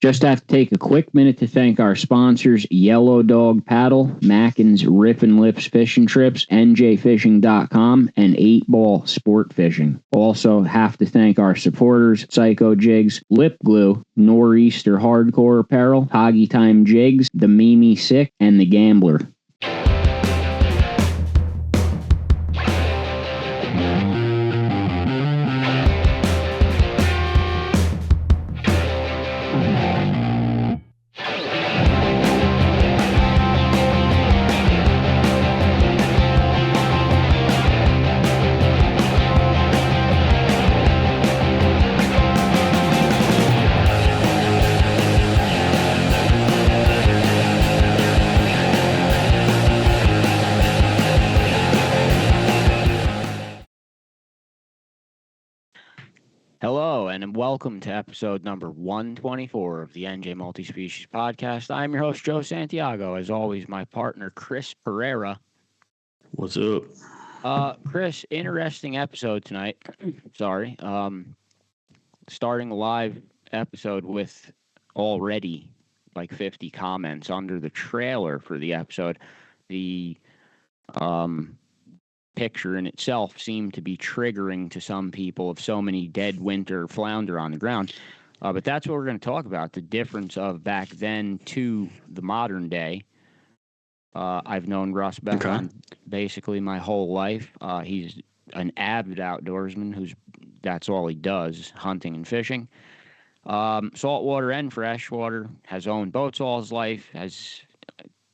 Just have to take a quick minute to thank our sponsors, Yellow Dog Paddle, Mackin's Rip and Lips Fishing Trips, NJFishing.com, and 8 Ball Sportfishing. Also have to thank our supporters, Psycho Jigs, Lip Glue, Nor'easter Hardcore Apparel, Hoggy Time Jigs, The Mimi Sick, and The Gambler. Hello, and welcome to episode number 124 of the NJ Multi-Species Podcast. I'm your host, Joe Santiago. As always, my partner, Chris Pereira. What's up? Chris, interesting episode tonight. Sorry. Starting a live episode with already like 50 comments under the trailer for the episode. The picture in itself seemed to be triggering to some people of so many dead winter flounder on the ground. But that's what we're going to talk about, the difference of back then to the modern day. I've known Russ Bethon basically my whole life. He's an avid outdoorsman that's all he does, hunting and fishing. Saltwater and freshwater, has owned boats all his life,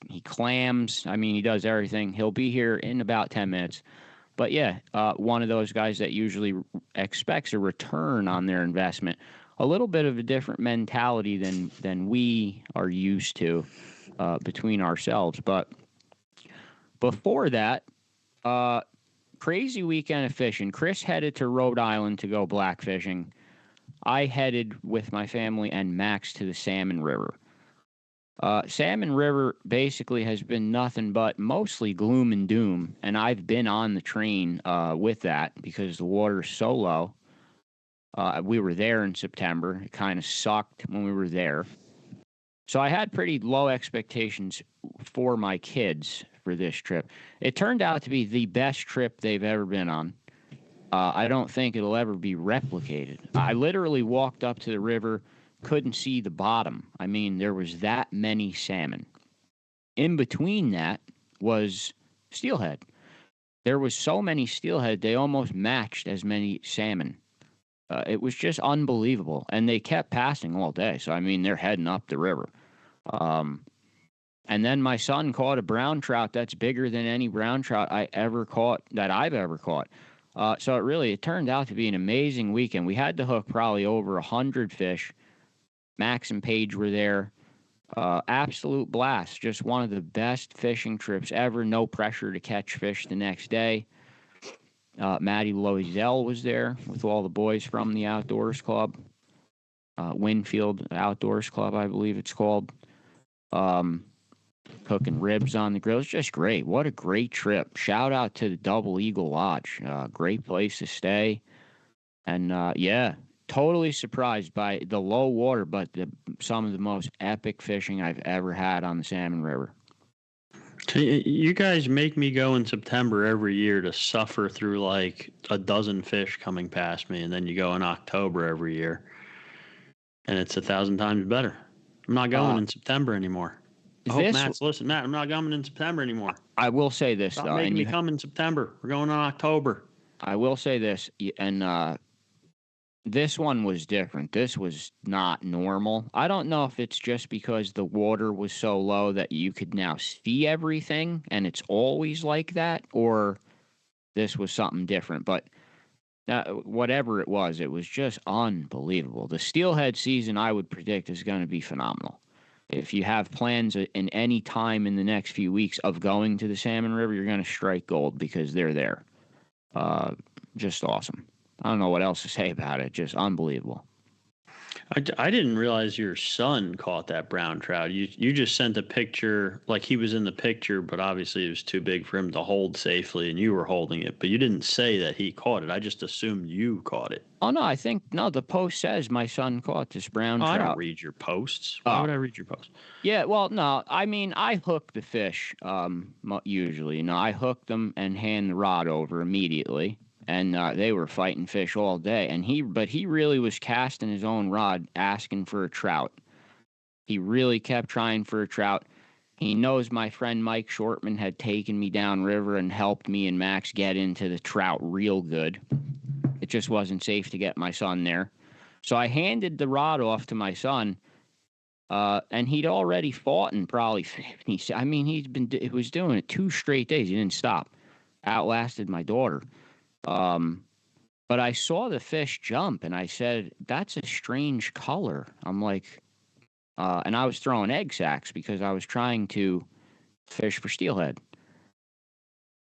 he clams. I mean, he does everything. He'll be here in about 10 minutes. But yeah, one of those guys that usually expects a return on their investment. A little bit of a different mentality than we are used to between ourselves. But before that, crazy weekend of fishing. Chris headed to Rhode Island to go blackfishing. I headed with my family and Max to the Salmon River. Salmon River basically has been nothing but mostly gloom and doom, and I've been on the train with that because the water's so low. We were there in September. It kind of sucked when we were there. So I had pretty low expectations for my kids for this trip. It turned out to be the best trip they've ever been on. I don't think it'll ever be replicated. I literally walked up to the river, couldn't see the bottom. I mean, there was that many salmon. In between that was steelhead. There was so many steelhead, they almost matched as many salmon. It was just unbelievable. And they kept passing all day. So, I mean, they're heading up the river. And then my son caught a brown trout that's bigger than any brown trout I've ever caught. So it turned out to be an amazing weekend. We had to hook probably over 100 fish. Max and Paige were there. Absolute blast. Just one of the best fishing trips ever. No pressure to catch fish the next day. Maddie Loisel was there with all the boys from the Outdoors Club. Winfield Outdoors Club, I believe it's called. Cooking ribs on the grill. It's just great. What a great trip. Shout out to the Double Eagle Lodge. Great place to stay. And, totally surprised by the low water, but some of the most epic fishing I've ever had on the Salmon River. You guys make me go in September every year to suffer through like a dozen fish coming past me, and then you go in October every year, and it's 1,000 times better. I'm not going in September anymore. I hope Matt's listen. Matt, I'm not going in September anymore. I will say this, Stop making me come in September. We're going in October. I will say this, and this one was different. This was not normal. I don't know if it's just because the water was so low that you could now see everything and it's always like that, or this was something different. But whatever it was just unbelievable. The steelhead season, I would predict, is going to be phenomenal. If you have plans in any time in the next few weeks of going to the Salmon River, you're going to strike gold because they're there. Just awesome. I don't know what else to say about it. Just unbelievable. I didn't realize your son caught that brown trout. You just sent a picture, like he was in the picture, but obviously it was too big for him to hold safely, and you were holding it. But you didn't say that he caught it. I just assumed you caught it. Oh, no, the post says my son caught this brown trout. I don't read your posts. Why would I read your posts? Yeah, well, no, I mean, I hook the fish usually. I hook them and hand the rod over immediately. And they were fighting fish all day. But he really was casting his own rod, asking for a trout. He really kept trying for a trout. He knows my friend Mike Shortman had taken me downriver and helped me and Max get into the trout real good. It just wasn't safe to get my son there. So I handed the rod off to my son, and he'd already fought in probably 50. I mean, he was doing it 2 straight days. He didn't stop. Outlasted my daughter. But I saw the fish jump, and I said, that's a strange color. I'm like, and I was throwing egg sacs because I was trying to fish for steelhead.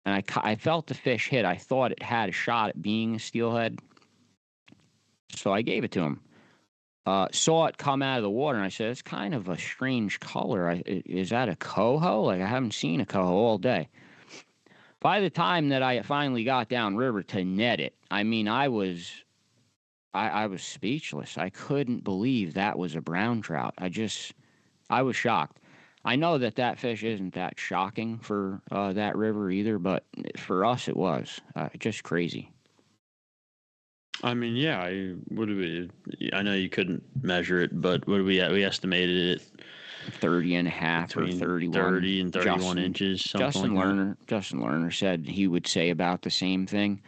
And I felt the fish hit. I thought it had a shot at being a steelhead. So I gave it to him. Saw it come out of the water, and I said, it's kind of a strange color. Is that a coho? Like, I haven't seen a coho all day. By the time that I finally got downriver to net it, I mean, I was speechless. I couldn't believe that was a brown trout. I was shocked. I know that fish isn't that shocking for that river either, but for us it was just crazy. I mean, yeah, I know you couldn't measure it, but what we estimated it 30 and a half or 31. 30 and 31 inches. Justin Lerner said he would say about the same thing.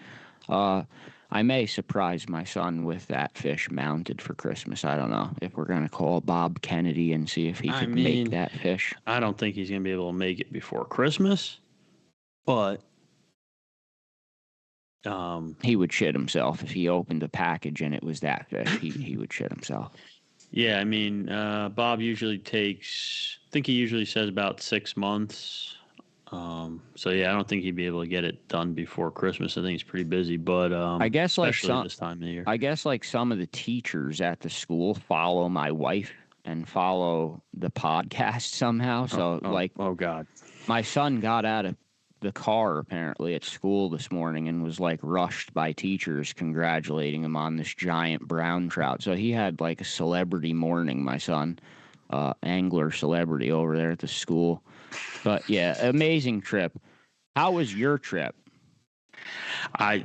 I may surprise my son with that fish mounted for Christmas. I don't know if we're going to call Bob Kennedy and see if he can make that fish. I don't think he's going to be able to make it before Christmas, but he would shit himself if he opened a package and it was that fish. He would shit himself. Yeah, I mean, Bob usually he usually says about 6 months. So yeah, I don't think he'd be able to get it done before Christmas. I think he's pretty busy, but I guess especially this time of the year. I guess like some of the teachers at the school follow my wife and follow the podcast somehow. So oh God, my son got out of the car apparently at school this morning and was like rushed by teachers congratulating him on this giant brown trout. So he had like a celebrity morning, my son, angler celebrity over there at the school. But yeah, amazing trip. How was your trip? We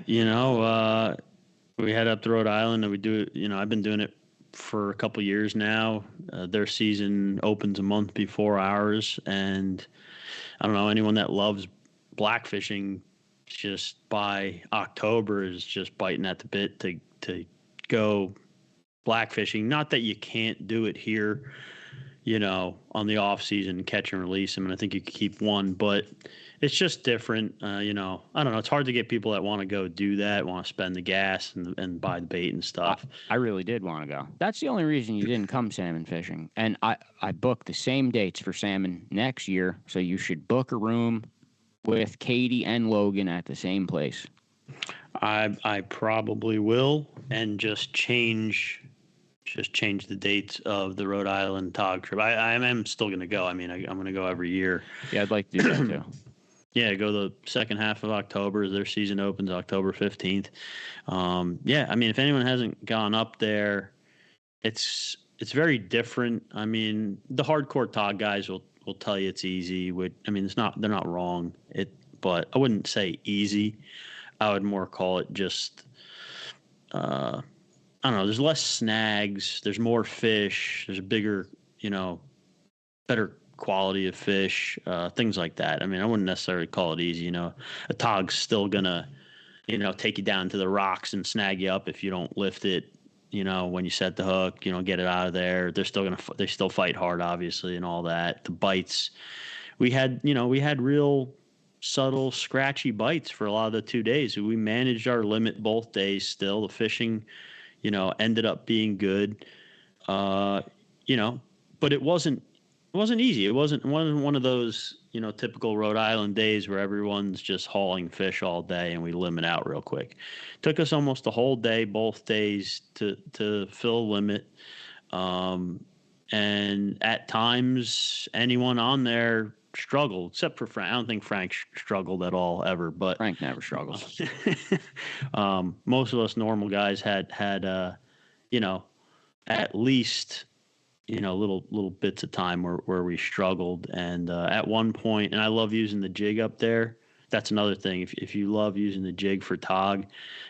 head up to Rhode Island and we do it. I've been doing it for a couple years now. Their season opens a month before ours, and I don't know, anyone that loves blackfishing, just by October is just biting at the bit to go blackfishing. Not that you can't do it here, on the off season, catch and release. I mean, I think you could keep one, but it's just different. I don't know. It's hard to get people that want to go do that, want to spend the gas and buy the bait and stuff. I really did want to go. That's the only reason you didn't come salmon fishing. And I booked the same dates for salmon next year, so you should book a room with Katie and Logan at the same place. I probably will, and just change the dates of the Rhode Island tog trip. I am still going to go. I mean, I'm going to go every year. Yeah, I'd like to do that too. Yeah, go the second half of October. Their season opens October 15th. Yeah, I mean, if anyone hasn't gone up there, it's very different. I mean, the hardcore tog guys will tell you it's easy. They're not wrong. But I wouldn't say easy. I would more call it just, I don't know. There's less snags. There's more fish. There's a bigger, better quality of fish. Things like that. I mean, I wouldn't necessarily call it easy. A tog's still gonna, take you down to the rocks and snag you up if you don't lift it. When you set the hook, get it out of there. They still fight hard, obviously, and all that. The bites, we had real subtle, scratchy bites for a lot of the 2 days. We managed our limit both days still. The fishing, ended up being good, but it wasn't easy. It wasn't one of those, typical Rhode Island days where everyone's just hauling fish all day and we limit out real quick. Took us almost a whole day, both days to fill limit. And at times, anyone on there struggled, except for Frank. I don't think Frank struggled at all ever. But Frank never struggles. Most of us normal guys had at least little bits of time where we struggled. And at one point, and I love using the jig up there. That's another thing. If you love using the jig for tog,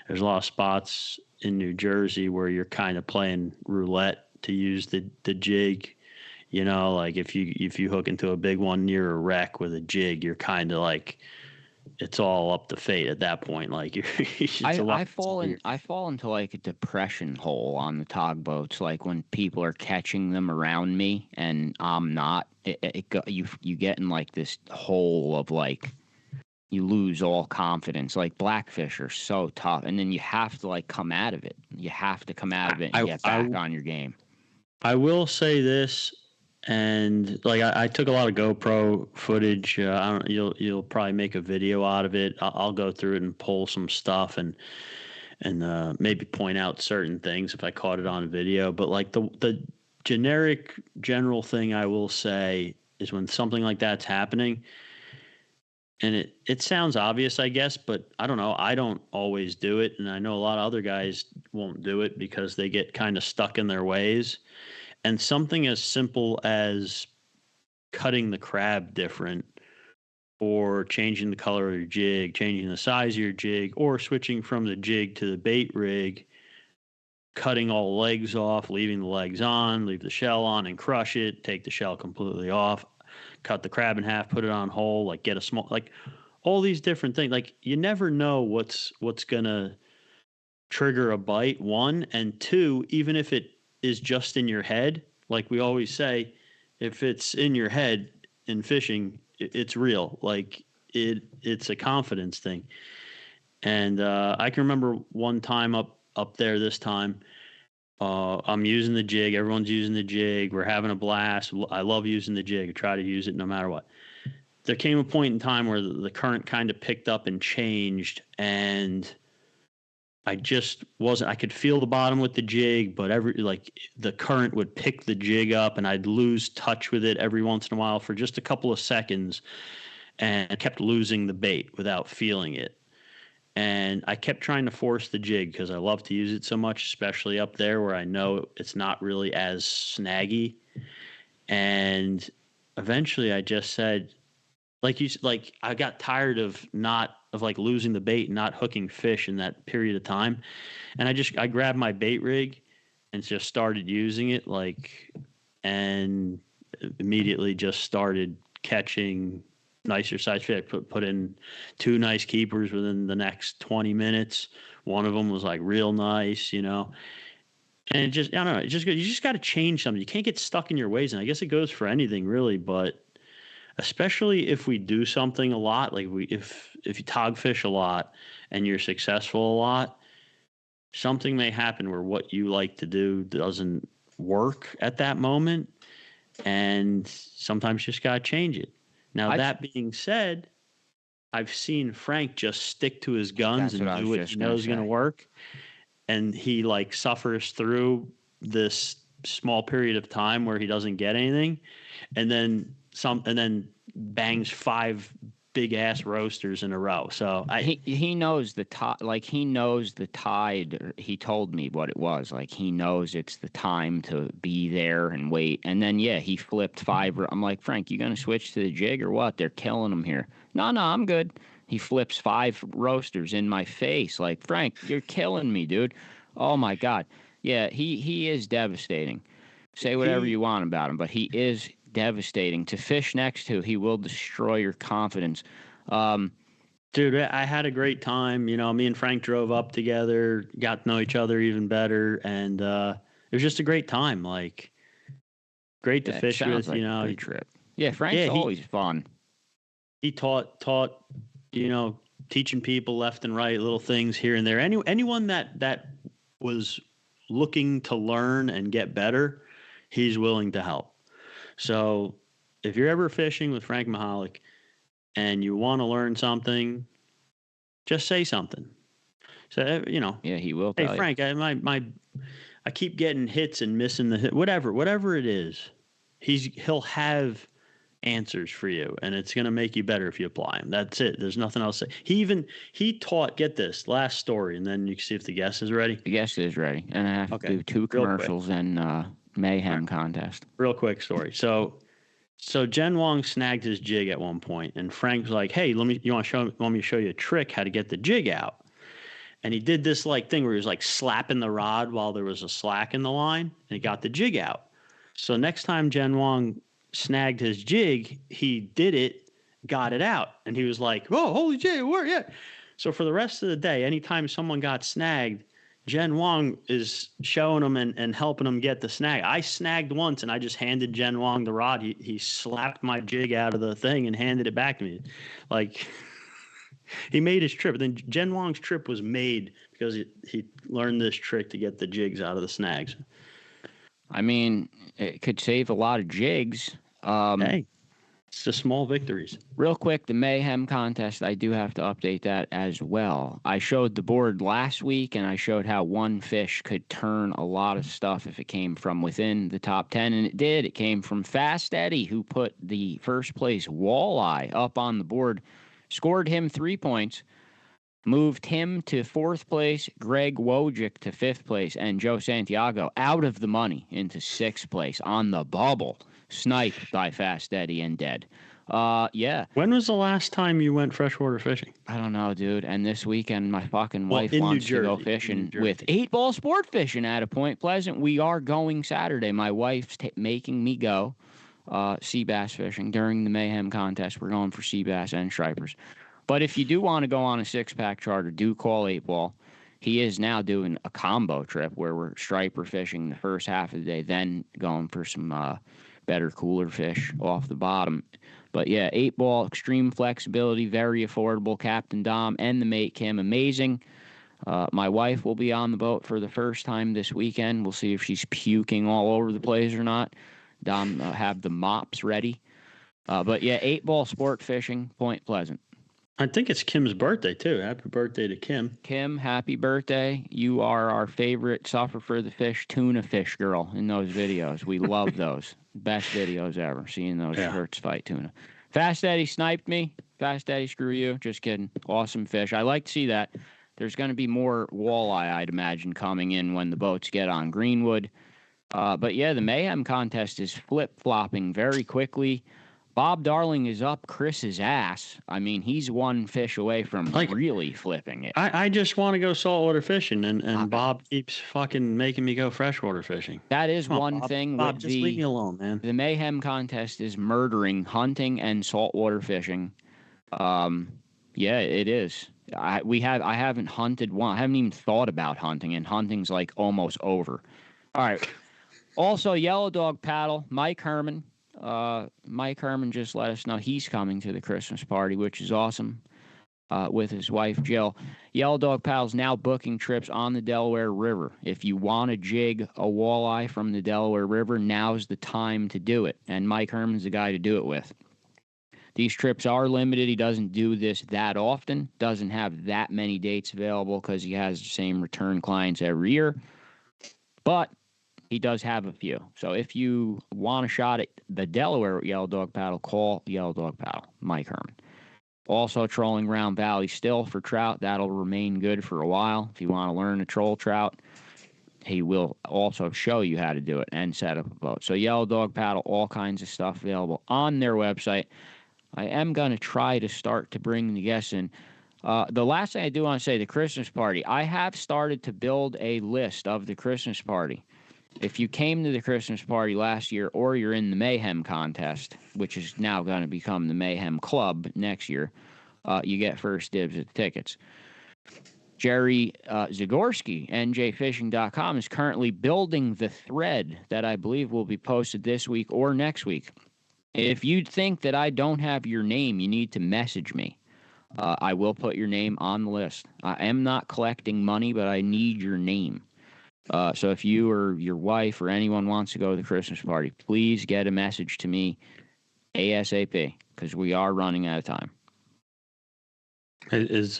there's a lot of spots in New Jersey where you're kind of playing roulette to use the jig. Like if you hook into a big one near a wreck with a jig, you're kind of like, it's all up to fate at that point. Like I fall into like a depression hole on the tog boats. Like when people are catching them around me and I'm not, you get in like this hole of like, you lose all confidence. Like blackfish are so tough, and then you have to like come out of it. You have to come out of it and get back on your game. I will say this, and like I took a lot of GoPro footage. You'll probably make a video out of it. I'll go through it and pull some stuff and maybe point out certain things if I caught it on video. But like the general thing I will say is when something like that's happening, and it sounds obvious, I guess, but I don't know. I don't always do it, and I know a lot of other guys won't do it because they get kind of stuck in their ways. And something as simple as cutting the crab different, or changing the color of your jig, changing the size of your jig, or switching from the jig to the bait rig, cutting all the legs off, leaving the legs on, leave the shell on and crush it, take the shell completely off, cut the crab in half, put it on whole, like get a small, like all these different things. Like you never know what's going to trigger a bite, one, and two, even if it is just in your head. Like we always say, if it's in your head in fishing, it's real. Like it's a confidence thing. And I can remember one time up there this time, I'm using the jig. Everyone's using the jig. We're having a blast. I love using the jig. I try to use it no matter what. There came a point in time where the current kind of picked up and changed, and I just wasn't. I could feel the bottom with the jig, but the current would pick the jig up, and I'd lose touch with it every once in a while for just a couple of seconds, and I kept losing the bait without feeling it. And I kept trying to force the jig because I love to use it so much, especially up there where I know it's not really as snaggy. And eventually I just said, I got tired of losing the bait and not hooking fish in that period of time. And I grabbed my bait rig and just started using it, and immediately just started catching nicer size fish. I put in 2 nice keepers within the next 20 minutes. One of them was like real nice, And it just, I don't know, you just got to change something. You can't get stuck in your ways. And I guess it goes for anything really, but especially if we do something a lot, like if you tog fish a lot and you're successful a lot, something may happen where what you like to do doesn't work at that moment. And sometimes you just got to change it. Now, that being said, I've seen Frank just stick to his guns and do what he knows is going to work. And he suffers through this small period of time where he doesn't get anything. And then bangs 5 big ass roasters in a row. So he knows the tide. He knows the tide. He told me what it was. He knows it's the time to be there and wait. And then he flipped 5. I'm like, Frank, you gonna switch to the jig or what? They're killing him here. No, I'm good. He flips 5 roasters in my face. Like, Frank, you're killing me, dude. Oh my God. Yeah, he is devastating. Say whatever you want about him, but he is devastating to fish next to. He will destroy your confidence. Dude, I had a great time. Me and Frank drove up together, got to know each other even better, and it was just a great time. Great to fish with. Like a great trip. Yeah, Frank's always fun. He taught teaching people left and right, little things here and there. Anyone that was looking to learn and get better, he's willing to help. So if you're ever fishing with Frank Mahalik and you want to learn something, just say something. So, Yeah, he will. Hey, Frank, I keep getting hits and missing the hit. Whatever it is, he'll have answers for you, and it's going to make you better if you apply them. That's it. There's nothing else to say. He taught, get this, last story, and then you can see if the guest is ready. The guest is ready, and I have to do 2 commercials and Mayhem contest. Real quick story. So Jen Wong snagged his jig at one point, and Frank's like, "Hey, want me to show you a trick how to get the jig out?" And he did this like thing where he was like slapping the rod while there was a slack in the line, and he got the jig out. So next time Jen Wong snagged his jig, he did it, got it out, and he was like, "Oh, holy jig, where? Yeah." So for the rest of the day, anytime someone got snagged, Jen Wong is showing them and helping them get the snag. I snagged once, and I just handed Jen Wong the rod. He slapped my jig out of the thing and handed it back to me. Like, he made his trip. Then Jen Wong's trip was made because he learned this trick to get the jigs out of the snags. I mean, it could save a lot of jigs. Hey, it's the small victories. Real quick, the Mayhem contest, I do have to update that as well. I showed the board last week, and I showed how one fish could turn a lot of stuff if it came from within the top 10, and it did. It came from Fast Eddie, who put the first place walleye up on the board, scored him 3 points, moved him to 4th place, Greg Wojcik to 5th place, and Joe Santiago out of the money into 6th place on the bubble, sniped by Fast Eddie and dead. Yeah. When was the last time you went freshwater fishing? I don't know, dude. And this weekend, my fucking wife wants to go fishing with 8 Ball Sportfishing at a Point Pleasant. We are going Saturday. My wife's making me go sea bass fishing during the Mayhem contest. We're going for sea bass and stripers. But if you do want to go on a 6-pack charter, do call 8 Ball. He is now doing a combo trip where we're striper fishing the first half of the day, then going for some better, cooler fish off the bottom. But yeah, 8 Ball, extreme flexibility, very affordable. Captain Dom and the mate Kim, amazing. My wife will be on the boat for the first time this weekend. We'll see if she's puking all over the place or not. Dom have the mops ready. But yeah, 8 Ball Sport Fishing, Point Pleasant. I think it's Kim's birthday, too. Happy birthday to Kim. Kim, happy birthday. You are our favorite suffer for the fish tuna fish girl in those videos. We love those. Best videos ever, seeing those shirts fight tuna. Fast Eddie sniped me. Fast Eddie, screw you. Just kidding. Awesome fish. I like to see that. There's going to be more walleye, I'd imagine, coming in when the boats get on Greenwood. But yeah, the Mayhem contest is flip-flopping very quickly. Bob Darling is up Chris's ass. I mean, he's one fish away from really flipping it. I just want to go saltwater fishing, and Bob keeps fucking making me go freshwater fishing. That is one thing. Bob, just leave me alone, man. The Mayhem contest is murdering hunting and saltwater fishing. Yeah, it is. I haven't hunted one. I haven't even thought about hunting, and hunting's like almost over. All right. Also, Yellow Dog Paddle, Mike Herman. Mike Herman just let us know he's coming to the Christmas party, which is awesome, with his wife, Jill. Yellow Dog Paddle's now booking trips on the Delaware River. If you want to jig a walleye from the Delaware River, now's the time to do it, and Mike Herman's the guy to do it with. These trips are limited. He doesn't do this that often, doesn't have that many dates available because he has the same return clients every year, but he does have a few. So if you want a shot at the Delaware Yellow Dog Paddle, call Yellow Dog Paddle, Mike Herman. Also trolling Round Valley still for trout. That'll remain good for a while. If you want to learn to troll trout, he will also show you how to do it and set up a boat. So Yellow Dog Paddle, all kinds of stuff available on their website. I am going to try to start to bring the guests in. The last thing I do want to say, the Christmas party. I have started to build a list of the Christmas party. If you came to the Christmas party last year or you're in the Mayhem contest, which is now going to become the Mayhem Club next year, you get first dibs at the tickets. Jerry Zagorski, njfishing.com, is currently building the thread that I believe will be posted this week or next week. If you think that I don't have your name, you need to message me. I will put your name on the list. I am not collecting money, but I need your name. So if you or your wife or anyone wants to go to the Christmas party, please get a message to me ASAP because we are running out of time. Is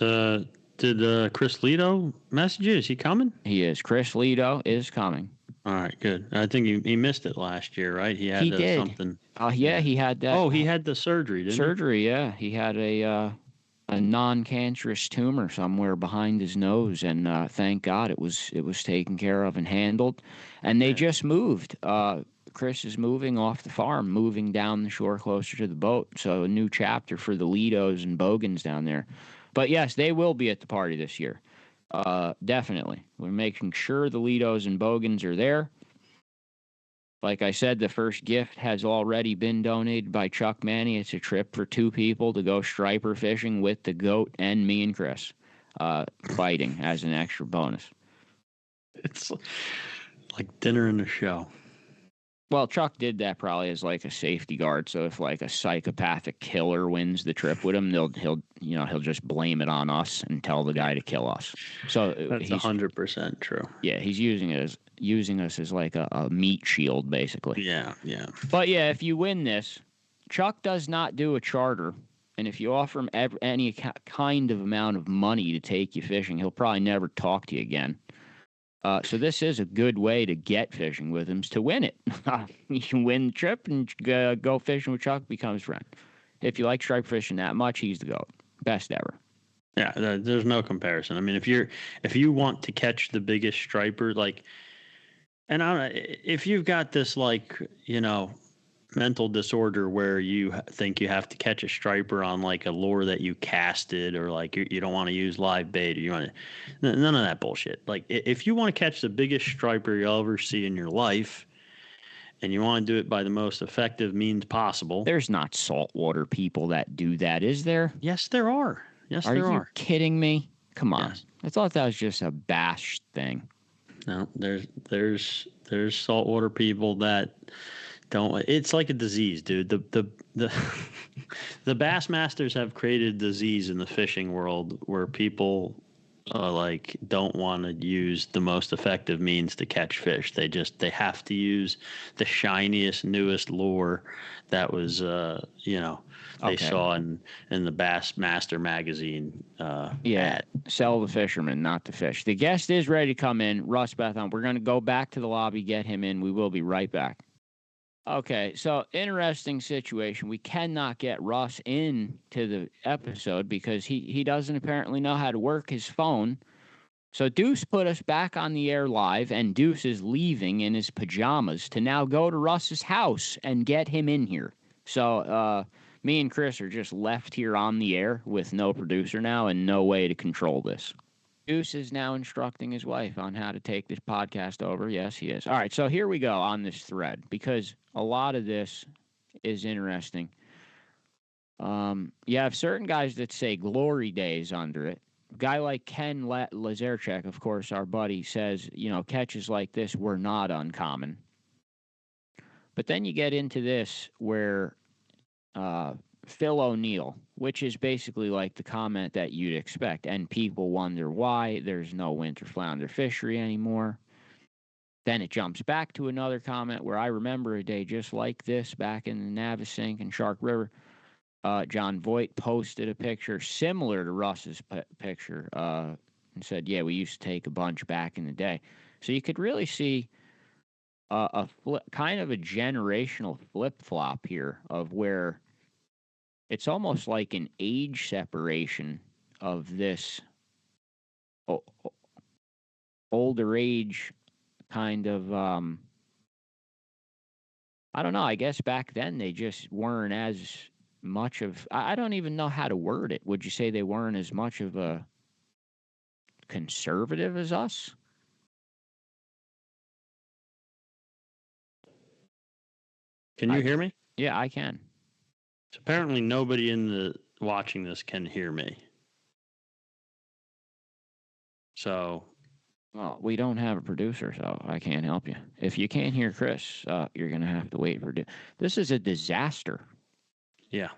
Did Chris Lido message you? Is he coming? He is. Chris Lido is coming. All right, good. I think he missed it last year, right? He had did. Something. Yeah, he had that. Oh, he had the surgery, didn't he? Yeah. He had a non-cancerous tumor somewhere behind his nose, and thank God it was taken care of and handled. And they just moved. Chris is moving off the farm, moving down the shore closer to the boat. So a new chapter for the Lidos and Bogans down there. But yes, they will be at the party this year. Definitely. We're making sure the Lidos and Bogans are there. Like I said, the first gift has already been donated by Chuck Manny. It's a trip for 2 people to go striper fishing with the goat and me and Chris, fighting as an extra bonus. It's like dinner and a show. Well, Chuck did that probably as like a safety guard. So if like a psychopathic killer wins the trip with him, he'll just blame it on us and tell the guy to kill us. So that's 100% true. Yeah, he's using us as like a meat shield, basically. Yeah. But yeah, if you win this, Chuck does not do a charter, and if you offer him any kind of amount of money to take you fishing, he'll probably never talk to you again. So this is a good way to get fishing with him, is to win it. You can win the trip and go fishing with Chuck, becomes friend. If you like stripe fishing that much, he's the GOAT. Best ever. Yeah, there's no comparison. I mean, if you want to catch the biggest striper, like, and if you've got this, like, mental disorder where you think you have to catch a striper on like a lure that you casted, or like you don't want to use live bait, or you want to, none of that bullshit. Like, if you want to catch the biggest striper you'll ever see in your life, and you want to do it by the most effective means possible, there's not saltwater people that do that, is there? Yes, there are. Are you kidding me? Come on. Yes. I thought that was just a bash thing. No, there's saltwater people that don't. It's like a disease, dude. The bass masters have created a disease in the fishing world where people like don't want to use the most effective means to catch fish. They have to use the shiniest, newest lure that was they saw in the Bass Master magazine. Ad. Sell the fisherman, not the fish. The guest is ready to come in. Russ, Bethon, we're going to go back to the lobby, get him in. We will be right back. Okay, so interesting situation. We cannot get Russ into the episode because he doesn't apparently know how to work his phone. So Deuce put us back on the air live, and Deuce is leaving in his pajamas to now go to Russ's house and get him in here. So me and Chris are just left here on the air with no producer now and no way to control this. Deuce is now instructing his wife on how to take this podcast over. Yes, he is. All right, so here we go on this thread, because a lot of this is interesting. You have certain guys that say glory days under it. A guy like Ken Lazarchuk, of course, our buddy, says, catches like this were not uncommon. But then you get into this where Phil O'Neill, which is basically like the comment that you'd expect, and people wonder why there's no winter flounder fishery anymore. Then it jumps back to another comment where I remember a day just like this back in the Navesink and Shark River. John Voight posted a picture similar to Russ's picture and said, yeah, we used to take a bunch back in the day. So you could really see kind of a generational flip-flop here of where it's almost like an age separation of this older age kind of, I don't know, I guess back then they just weren't as much of, I don't even know how to word it. Would you say they weren't as much of a conservative as us? Can you hear me? Yeah, I can. So apparently nobody watching this can hear me. So. Well, we don't have a producer, so I can't help you. If you can't hear Chris, you're going to have to wait for... This is a disaster. Yeah.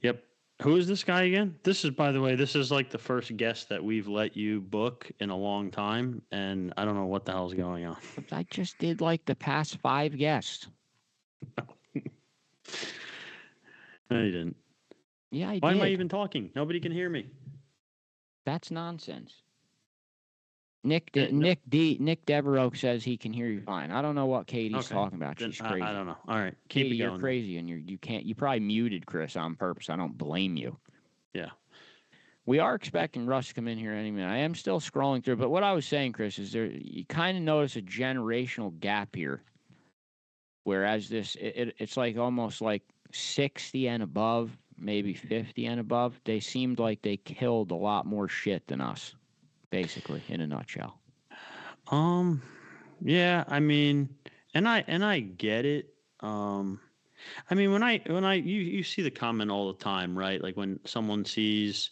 Yep. Who is this guy again? This is, by the way, this is like the first guest that we've let you book in a long time, and I don't know what the hell's going on. I just did like the past 5 guests. No, you didn't. Yeah, I did. Why am I even talking? Nobody can hear me. That's nonsense. Nick Devereaux says he can hear you fine. I don't know what Katie's talking about. She's crazy. I don't know. All right, keep Katie, it going. You're crazy, and you can't. You probably muted Chris on purpose. I don't blame you. Yeah. We are expecting Russ to come in here any minute. I am still scrolling through, but what I was saying, Chris, is you kind of notice a generational gap here. Whereas it's like almost like 60 and above, maybe 50 and above. They seemed like they killed a lot more shit than us. Basically, in a nutshell. Yeah, I mean, and I get it. I mean, you see the comment all the time, right? Like when someone sees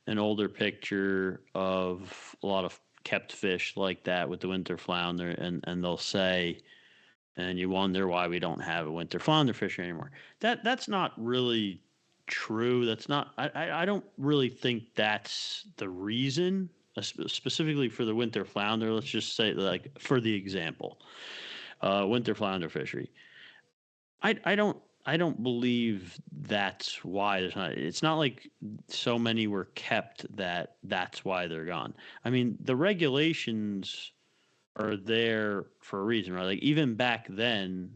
an older picture of a lot of kept fish like that with the winter flounder, and they'll say, and you wonder why we don't have a winter flounder fishery anymore. That's not really true. That's not. I don't really think that's the reason. Specifically for the winter flounder, let's just say, like, for the example, winter flounder fishery. I don't believe that's why there's not. It's not like so many were kept that's why they're gone. I mean, the regulations are there for a reason, right? Like even back then,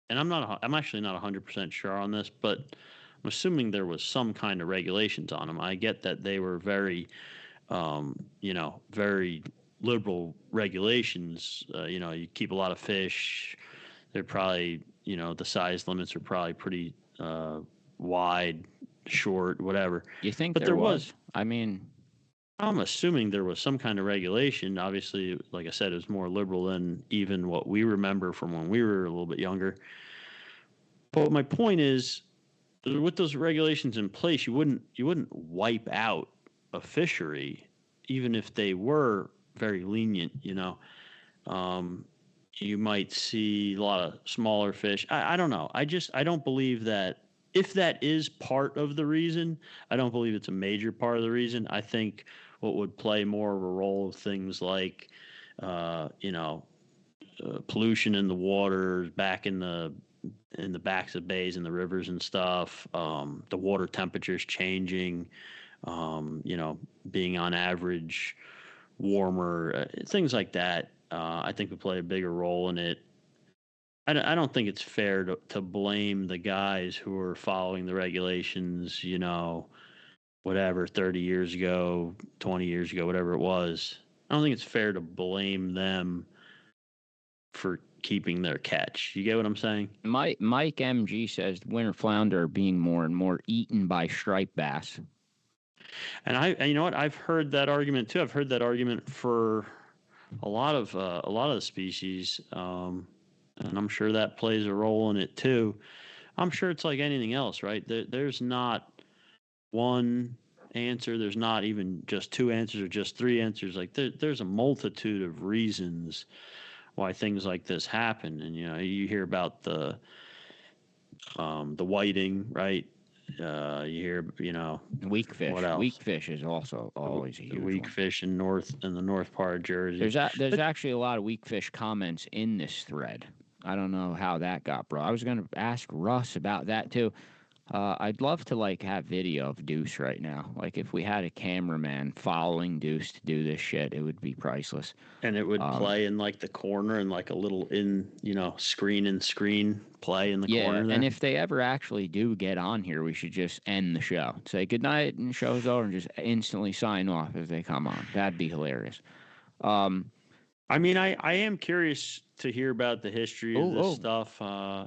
and I'm actually not 100% sure on this, but I'm assuming there was some kind of regulations on them. I get that they were very very liberal regulations. You keep a lot of fish. They're probably, the size limits are probably pretty wide, short, whatever. You think but there was? I mean, I'm assuming there was some kind of regulation. Obviously, like I said, it was more liberal than even what we remember from when we were a little bit younger. But my point is, with those regulations in place, you wouldn't wipe out a fishery, even if they were very lenient. You might see a lot of smaller fish. I don't know. I don't believe that. If that is part of the reason, I don't believe it's a major part of the reason. I think what would play more of a role of things like, pollution in the waters, back in the backs of bays and the rivers and stuff. The water temperatures changing. Being on average warmer, things like that, I think would play a bigger role in it. I don't think it's fair to blame the guys who are following the regulations, whatever, 30 years ago, 20 years ago, whatever it was. I don't think it's fair to blame them for keeping their catch. You get what I'm saying? Mike MG says winter flounder are being more and more eaten by striped bass. And you know what? I've heard that argument too. I've heard that argument for a lot of the species, and I'm sure that plays a role in it too. I'm sure it's like anything else, right? There's not one answer. There's not even just two answers or just three answers. Like there's a multitude of reasons why things like this happen. And you hear about the whiting, right? You hear, Weakfish. what else? Weakfish is also always a huge Weakfish in the north part of Jersey. There's actually a lot of Weakfish comments in this thread. I don't know how that got brought. I was going to ask Russ about that too. I'd love to have video of Deuce right now. Like if we had a cameraman following Deuce to do this shit, it would be priceless. And it would play in the corner and a little screen play in the corner there. And if they ever actually do get on here, we should just end the show. Say goodnight and the show's over and just instantly sign off as they come on. That'd be hilarious. I mean, I am curious to hear about the history of this stuff.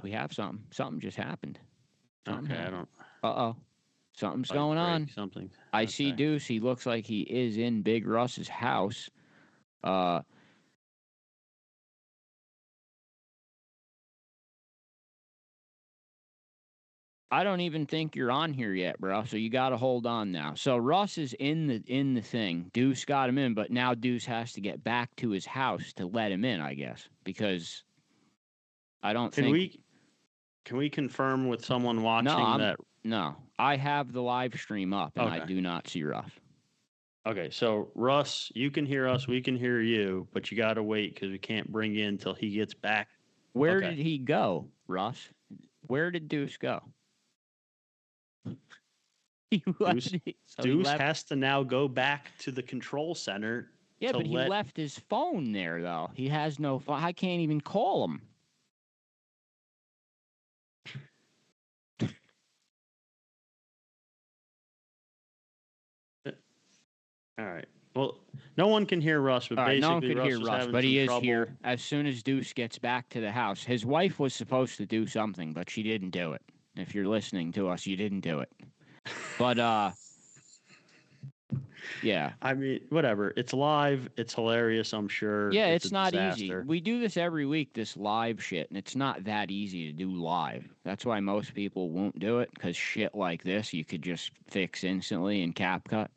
We have something. Something just happened. I don't. Something's going on. Something. I see Deuce. He looks like he is in Big Russ's house. I don't even think you're on here yet, bro. So you got to hold on now. So Russ is in the thing. Deuce got him in, but now Deuce has to get back to his house to let him in, I guess, because I don't think. Can we confirm with someone watching that? No, I have the live stream up, and I do not see Russ. Okay, so Russ, you can hear us, we can hear you, but you got to wait because we can't bring you in until he gets back. Where did he go, Russ? Where did Deuce go? Deuce has to now go back to the control center. Yeah, but he left his phone there, though. He has no phone. I can't even call him. All right. Well, no one can hear Russ, but basically no one could Russ hear was Russ, having but he is trouble. here as soon as Deuce gets back to the house. His wife was supposed to do something, but she didn't do it. If you're listening to us, you didn't do it. But, yeah. I mean, whatever. It's live. It's hilarious, I'm sure. Yeah, it's not easy. We do this every week, this live shit, and it's not that easy to do live. That's why most people won't do it, because shit like this you could just fix instantly in CapCut.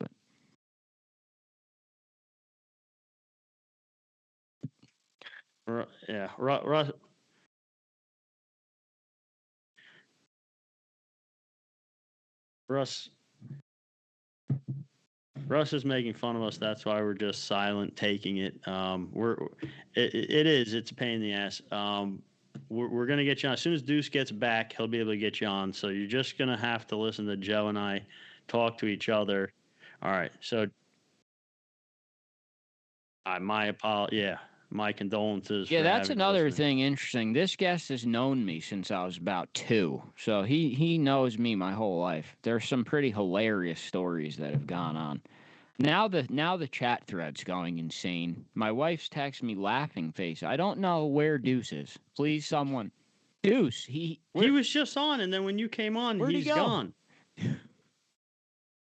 But yeah, Russ is making fun of us. That's why we're just silent, taking it. It's a pain in the ass. We're gonna get you on as soon as Deuce gets back. He'll be able to get you on. So you're just gonna have to listen to Joe and I talk to each other. All right. So, my condolences. Yeah, that's another thing interesting. This guest has known me since I was about 2, so he knows me my whole life. There's some pretty hilarious stories that have gone on. Now the chat thread's going insane. My wife's texting me laughing face. I don't know where Deuce is. Please, someone. Deuce, he was just on, and then when you came on, he's gone.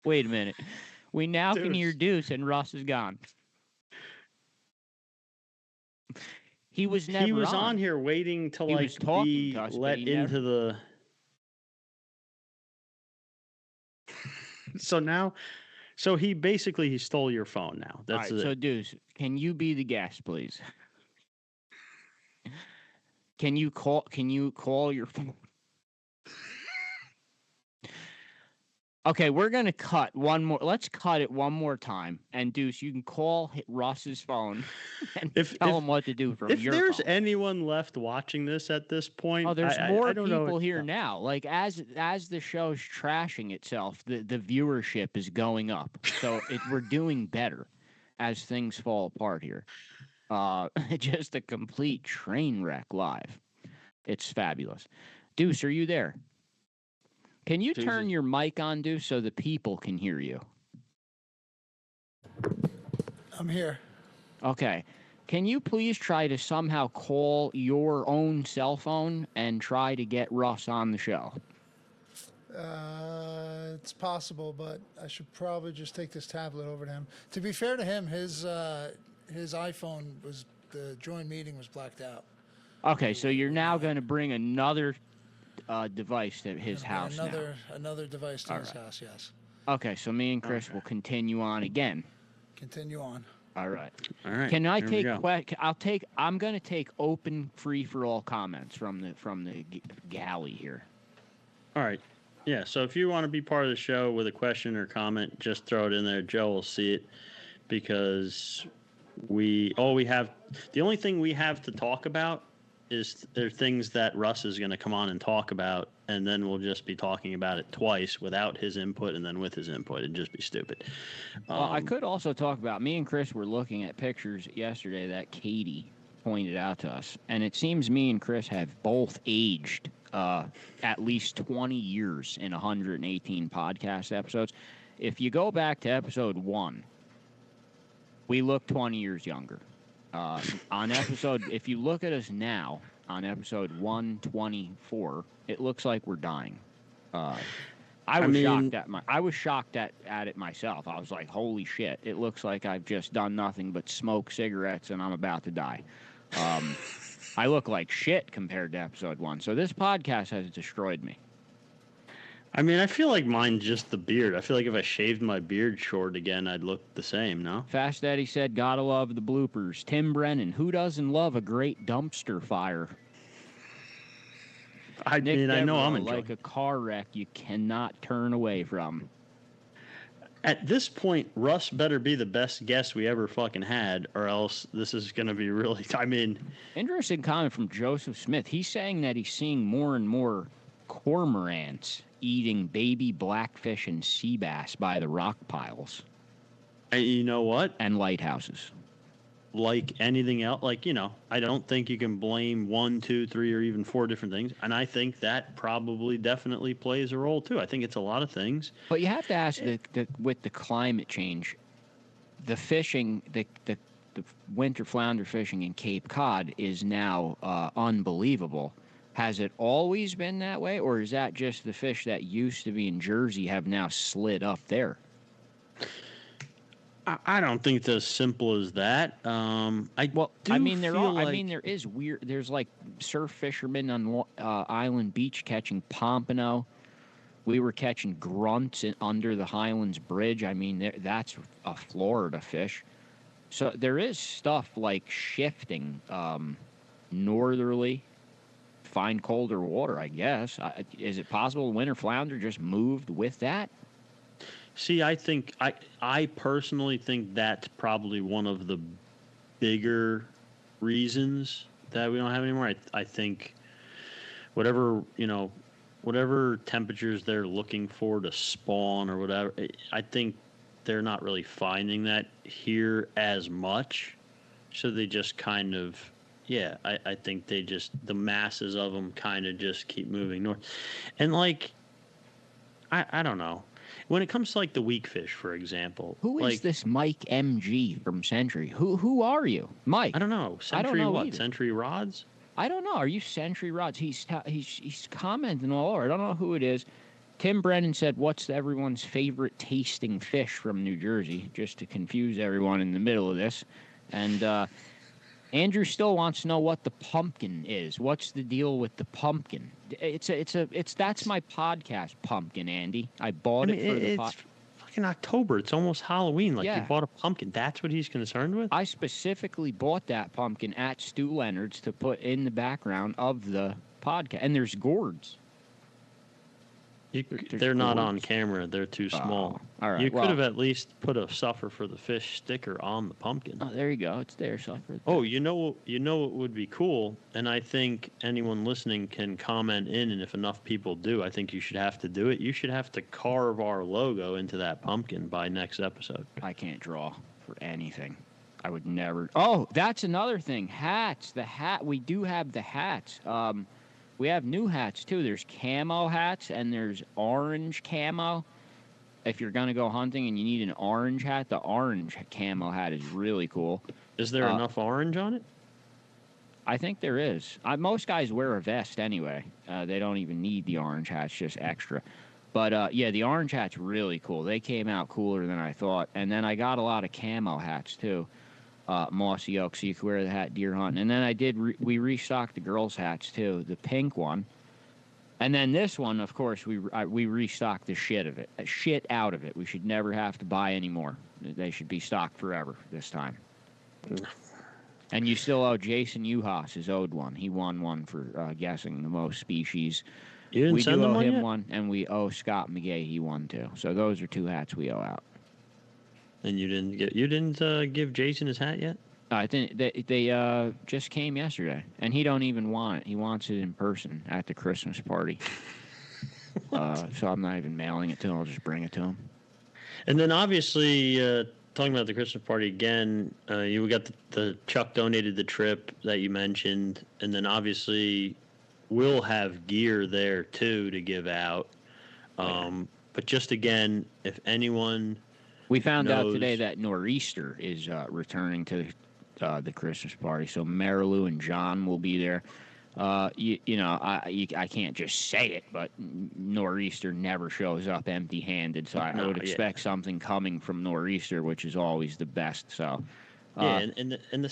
Wait a minute. We now can hear Deuce, and Russ is gone. He was never. He was on here waiting to be let into the. So he stole your phone now. That's all right. So Deuce, can you be the guest, please? Can you call your phone? Okay, we're going to cut one more. Let's cut it one more time. And Deuce, you can call Russ's phone and tell him what to do from your phone. If there's anyone left watching this at this point, there's more people here now. Like as the show's trashing itself, the viewership is going up. So we're doing better as things fall apart here. Just a complete train wreck live. It's fabulous. Deuce, are you there? Can you turn your mic on, Deuce, so the people can hear you? I'm here. Okay. Can you please try to somehow call your own cell phone and try to get Russ on the show? It's possible, but I should probably just take this tablet over to him. To be fair to him, his iPhone the join meeting was blacked out. Okay, so you're now going to bring another device to his house another device to his house, yes. Okay, so me and Chris will continue on again. Continue on. All right. Can I take I'm going to take open free for all comments from the galley here. All right. Yeah, so if you want to be part of the show with a question or comment, just throw it in there. Joe will see it, because the only thing we have to talk about there are things that Russ is going to come on and talk about, and then we'll just be talking about it twice without his input and then with his input. It'd just be stupid. Well, I could also talk about, me and Chris were looking at pictures yesterday that Katie pointed out to us, and it seems me and Chris have both aged at least 20 years in 118 podcast episodes. If you go back to episode 1, we look 20 years younger. If you look at us now on episode 124, it looks like we're dying. I was shocked at it myself. I was like, holy shit, it looks like I've just done nothing but smoke cigarettes and I'm about to die. I look like shit compared to episode 1. So this podcast has destroyed me. I mean, I feel like mine's just the beard. I feel like if I shaved my beard short again, I'd look the same, no? Fast Eddie said, gotta love the bloopers. Tim Brennan, who doesn't love a great dumpster fire? I know I'm enjoying. Like a car wreck you cannot turn away from. At this point, Russ better be the best guest we ever fucking had, or else this is going to be really... Interesting comment from Joseph Smith. He's saying that he's seeing more and more cormorants eating baby blackfish and sea bass by the rock piles. And you know what? And lighthouses. Like anything else, I don't think you can blame 1, 2, 3, or even 4 different things. And I think that probably definitely plays a role too. I think it's a lot of things. But you have to ask with the climate change, the fishing, the winter flounder fishing in Cape Cod is now unbelievable. Has it always been that way, or is that just the fish that used to be in Jersey have now slid up there? I don't think it's as simple as that. There is weird. There's like surf fishermen on Island Beach catching pompano. We were catching grunts under the Highlands Bridge. I mean, that's a Florida fish. So there is stuff like shifting northerly, find colder water, I guess. Is it possible winter flounder just moved with that? See, I personally think that's probably one of the bigger reasons that we don't have anymore. I think whatever temperatures they're looking for to spawn or whatever, I think they're not really finding that here as much. So they just kind of, I think the masses of them kind of just keep moving north. And I don't know. When it comes to the weakfish, for example, who is this Mike MG from Century? Who are you, Mike? I don't know. Century what? Either. Century Rods? I don't know. Are you Century Rods? He's commenting all over. I don't know who it is. Tim Brennan said, "What's everyone's favorite tasting fish from New Jersey?" Just to confuse everyone in the middle of this, and Andrew still wants to know what the pumpkin is. What's the deal with the pumpkin? That's my podcast pumpkin, Andy. I bought it for the podcast. It's fucking October. It's almost Halloween. You bought a pumpkin. That's what he's concerned with? I specifically bought that pumpkin at Stu Leonard's to put in the background of the podcast. And there's gourds. They're not on camera. They're too small. All right. You could have at least put a Suffer for the Fish sticker on the pumpkin. Oh, there you go. It's there, Suffer. Oh, you know what would be cool, and I think anyone listening can comment in, and if enough people do, I think you should have to do it. You should have to carve our logo into that pumpkin by next episode. I can't draw for anything. I would never. Oh, that's another thing. Hats. The hat. We do have the hats. We have new hats, too. There's camo hats, and there's orange camo. If you're going to go hunting and you need an orange hat, the orange camo hat is really cool. Is there enough orange on it? I think there is. Most guys wear a vest anyway. They don't even need the orange hat. It's just extra. But, the orange hat's really cool. They came out cooler than I thought. And then I got a lot of camo hats, too. Mossy oak, so you could wear the hat deer hunting. And then we restocked the girls' hats too, the pink one, and then this one, of course, we restocked the shit out of it. We should never have to buy any more. They should be stocked forever this time. And you still owe Jason Uhas his owed one. He won one for guessing the most species. You didn't send him one, and we owe Scott McGay. He won too. So those are 2 hats we owe out. And you didn't give Jason his hat yet? I think they just came yesterday, and he don't even want it. He wants it in person at the Christmas party. So I'm not even mailing it to him. I'll just bring it to him. And then obviously, talking about the Christmas party again, you got the Chuck donated the trip that you mentioned, and then obviously we'll have gear there too to give out. But just again, if anyone. We found out today that Nor'easter is returning to the Christmas party, so Marilou and John will be there. I can't just say it, but Nor'easter never shows up empty-handed, so I would expect something coming from Nor'easter, which is always the best. So and the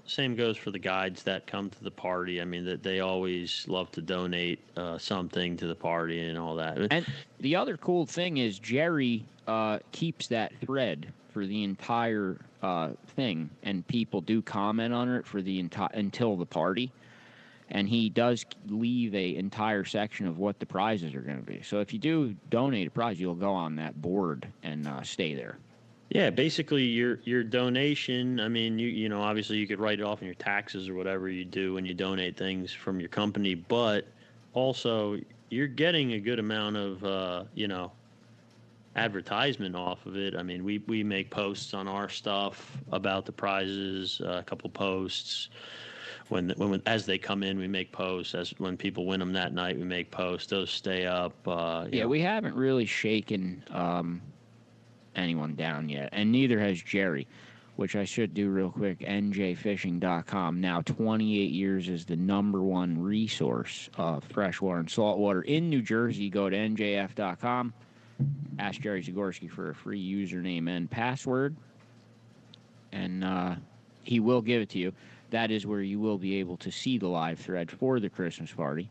same goes for the guides that come to the party. I mean, that they always love to donate something to the party and all that. And the other cool thing is Jerry keeps that thread for the entire thing, and people do comment on it for the until the party. And he does leave a entire section of what the prizes are going to be. So if you do donate a prize, you'll go on that board and stay there. Yeah, basically your donation, I mean, you know, obviously you could write it off in your taxes or whatever you do when you donate things from your company, but also you're getting a good amount of advertisement off of it. I mean, we make posts on our stuff about the prizes, a couple posts. When as they come in, we make posts. As when people win them that night, we make posts. Those stay up. We haven't really shaken anyone down yet, and neither has Jerry, which I should do real quick. NJFishing.com, now 28 years as the #1 resource of freshwater and saltwater in New Jersey. Go to NJF.com. Ask Jerry Zagorski for a free username and password, and he will give it to you. That is where you will be able to see the live thread for the Christmas party.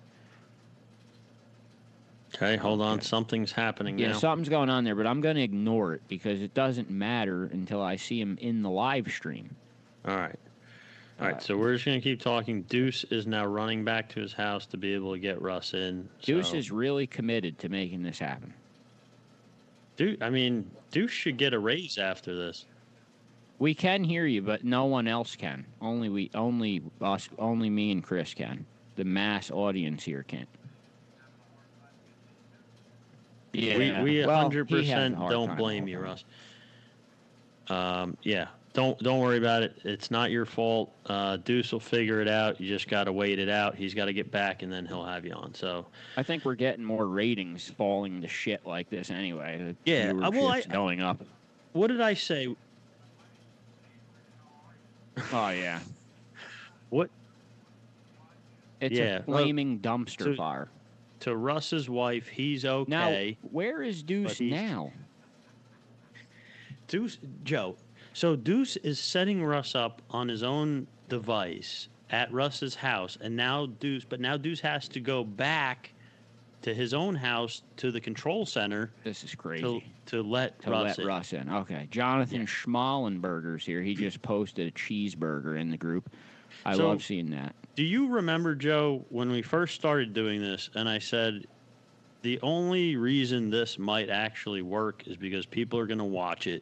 Okay, hold on. Something's happening now. Yeah, something's going on there, but I'm going to ignore it because it doesn't matter until I see him in the live stream. All right. So we're just going to keep talking. Deuce is now running back to his house to be able to get Russ in. Deuce is really committed to making this happen. Deuce should get a raise after this. We can hear you, but no one else can. Only me and Chris can. The mass audience here can't. Yeah, we 100% don't blame you, Russ. Don't worry about it. It's not your fault. Deuce will figure it out. You just got to wait it out. He's got to get back, and then he'll have you on. So I think we're getting more ratings falling to shit like this anyway. Yeah, viewership's going up. What did I say? Oh yeah. What? It's a flaming dumpster fire. To Russ's wife, he's okay. Now, where is Deuce now? Deuce, Joe. So Deuce is setting Russ up on his own device at Russ's house, and now Deuce has to go back to his own house to the control center. This is crazy. To let Russ in. Okay. Jonathan Schmallenberger's here. He just posted a cheeseburger in the group. I love seeing that. Do you remember, Joe, when we first started doing this, and I said the only reason this might actually work is because people are going to watch it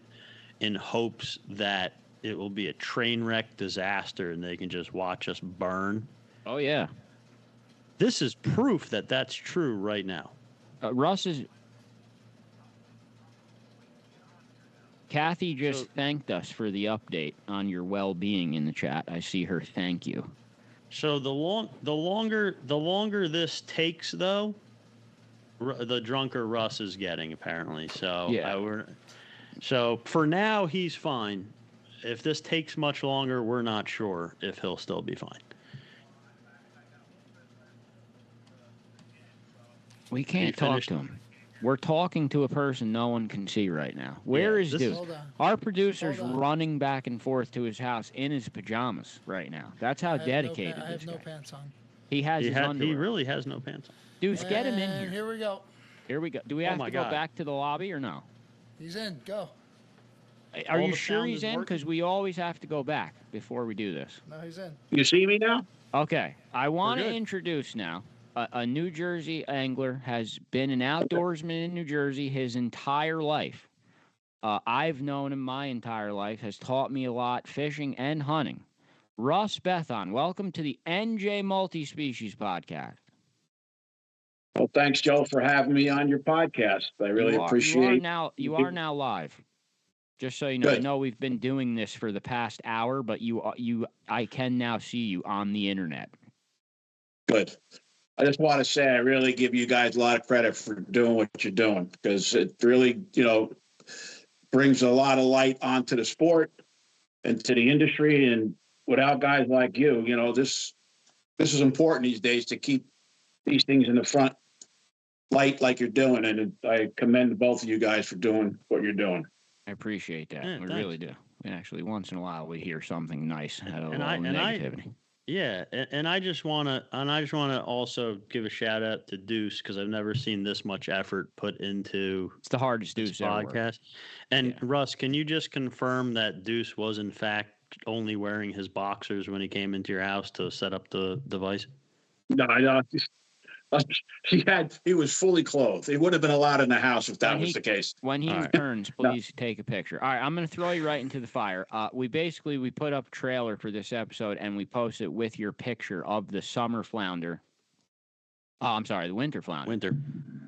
in hopes that it will be a train wreck disaster and they can just watch us burn? Oh, yeah. This is proof that that's true right now. Kathy just thanked us for the update on your well-being in the chat. I see her. Thank you. So the longer this takes, though, the drunker Russ is getting, apparently. So yeah. So for now, he's fine. If this takes much longer, we're not sure if he'll still be fine. We can't talk to him. We're talking to a person no one can see right now. Where is Deuce? Our producer's running back and forth to his house in his pajamas right now. That's how dedicated this guy is. I have no pants on. He has his underwear. He really has no pants on. Deuce, get him in here. Here we go. Here we go. Do we have to go back to the lobby or no? He's in. Go. Are you sure he's in? Because we always have to go back before we do this. No, he's in. You see me now? Okay. I want to introduce now. A New Jersey angler, has been an outdoorsman in New Jersey his entire life. I've known him my entire life, has taught me a lot, fishing and hunting. Russ Bethon, welcome to the NJ Multi-Species Podcast. Well, thanks, Joe, for having me on your podcast. I really appreciate it. You are now live. Just so you know, I know we've been doing this for the past hour, but I can now see you on the internet. Good. I just want to say I really give you guys a lot of credit for doing what you're doing, because it really, brings a lot of light onto the sport and to the industry. And without guys like you, this is important these days to keep these things in the front light like you're doing. And I commend both of you guys for doing what you're doing. I appreciate that. We really do. Actually, once in a while we hear something nice out of negativity. Yeah, and I just want to also give a shout out to Deuce, because I've never seen this much effort put into it's the hardest Deuce podcast. And Russ, can you just confirm that Deuce was in fact only wearing his boxers when he came into your house to set up the device? No, he was fully clothed. He would have been allowed in the house if that was the case. When he returns, please take a picture. All right, I'm going to throw you right into the fire. We put up a trailer for this episode, and we posted it with your picture of the summer flounder Oh, I'm sorry, the winter flounder. Winter.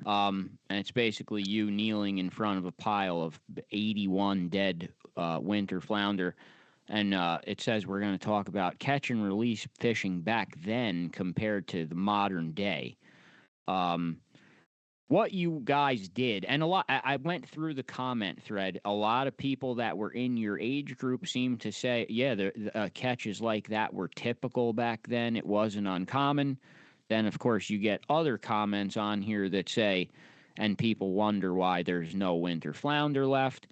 And it's basically you kneeling in front of a pile of 81 dead winter flounder. And it says we're going to talk about catch and release fishing back then compared to the modern day. What you guys did, and I went through the comment thread. A lot of people that were in your age group seemed to say, yeah, the catches like that were typical back then. It wasn't uncommon. Then, of course, you get other comments on here that say, and people wonder why there's no winter flounder left.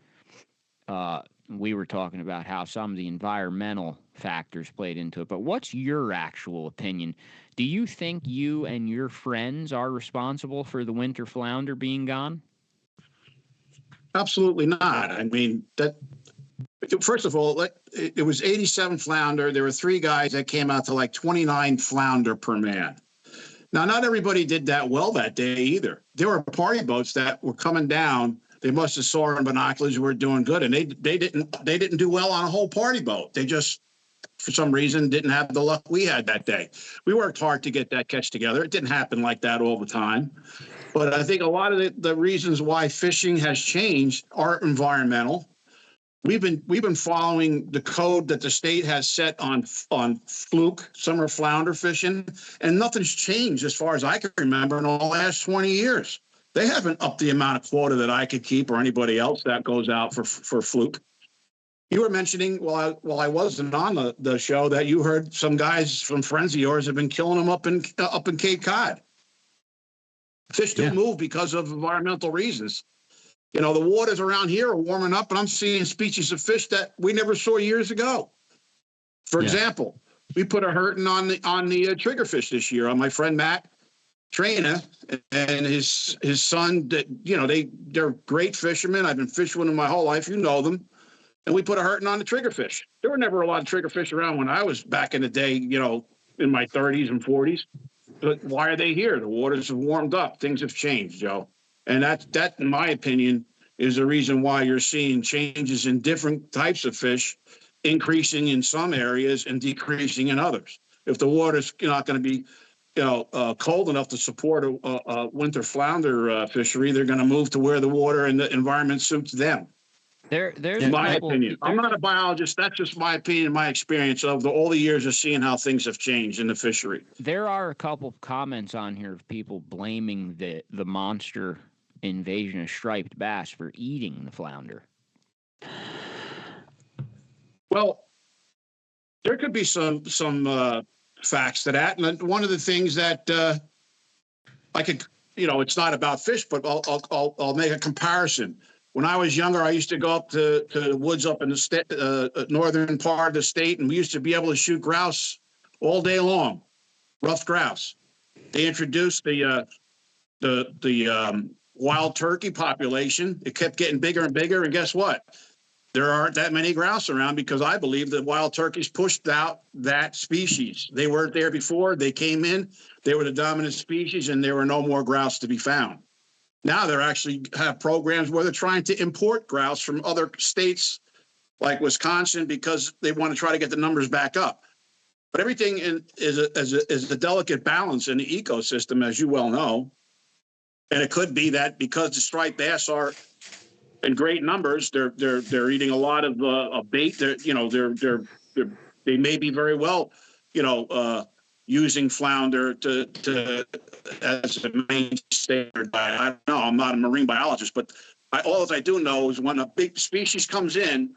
We were talking about how some of the environmental factors played into it. But what's your actual opinion? Do you think you and your friends are responsible for the winter flounder being gone? Absolutely not. I mean, first of all, it was 87 flounder. There were 3 guys that came out to like 29 flounder per man. Now, not everybody did that well that day either. There were party boats that were coming down. They must have saw in binoculars were doing good, and they didn't do well on a whole party boat. They just, for some reason, didn't have the luck we had that day. We worked hard to get that catch together. It didn't happen like that all the time. But I think a lot of the reasons why fishing has changed are environmental. We've been following the code that the state has set on fluke summer flounder fishing, and nothing's changed as far as I can remember in the last 20 years. They haven't upped the amount of quota that I could keep or anybody else that goes out for fluke. You were mentioning while I wasn't on the show that you heard some guys from friends of yours have been killing them up in Cape Cod. Fish don't move because of environmental reasons. You know, the waters around here are warming up, and I'm seeing species of fish that we never saw years ago. For example, we put a hurting on the triggerfish this year on my friend Matt Traina and his son. That, you know, they're great fishermen. I've been fishing with them my whole life. You know them. And we put a hurting on the triggerfish. There were never a lot of triggerfish around when I was back in the day, you know, in my 30s and 40s. But why are they here? The waters have warmed up. Things have changed, Joe. And that, in my opinion, is the reason why you're seeing changes in different types of fish, increasing in some areas and decreasing in others. If the water's not going to be, you know, cold enough to support a winter flounder fishery, they're going to move to where the water and the environment suits them. There's my opinion. I'm not a biologist. That's just my opinion, my experience of all the years of seeing how things have changed in the fishery. There are a couple comments on here of people blaming the monster invasion of striped bass for eating the flounder. Well, there could be some facts to that, and one of the things that I could, you know, it's not about fish, but I'll make a comparison. When I was younger, I used to go up to the woods up in the northern part of the state, and we used to be able to shoot grouse all day long, ruffed grouse. They introduced the wild turkey population. It kept getting bigger and bigger, and guess what? There aren't that many grouse around because I believe that wild turkeys pushed out that species. They weren't there before. They came in. They were the dominant species, and there were no more grouse to be found. Now they're actually have programs where they're trying to import grouse from other states like Wisconsin because they want to try to get the numbers back up. But everything is a delicate balance in the ecosystem, as you well know. And it could be that because the striped bass are in great numbers, they're eating a lot of bait. They may be very well, you know, using flounder to as a mainstay diet. I don't know. I'm not a marine biologist, but all I do know is when a big species comes in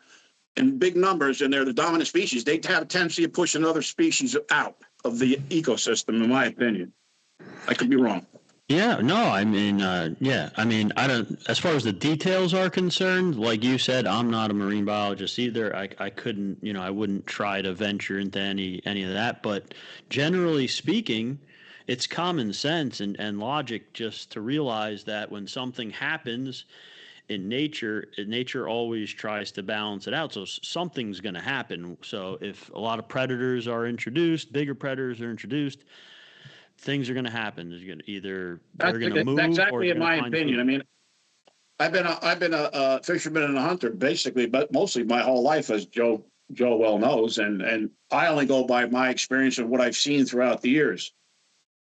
big numbers and they're the dominant species, they have a tendency of pushing other species out of the ecosystem, in my opinion. I could be wrong. Yeah, no, I mean, I don't, as far as the details are concerned, like you said, I'm not a marine biologist either. I couldn't, you know, I wouldn't try to venture into any of that, but generally speaking, it's common sense and logic just to realize that when something happens in nature always tries to balance it out. So something's going to happen. So if a lot of predators are introduced, bigger predators are introduced, things are going to happen. There's going to either they're going to move. That's exactly in my opinion. I mean, I've been a fisherman and a hunter basically, but mostly my whole life, as Joe well knows, and I only go by my experience and what I've seen throughout the years.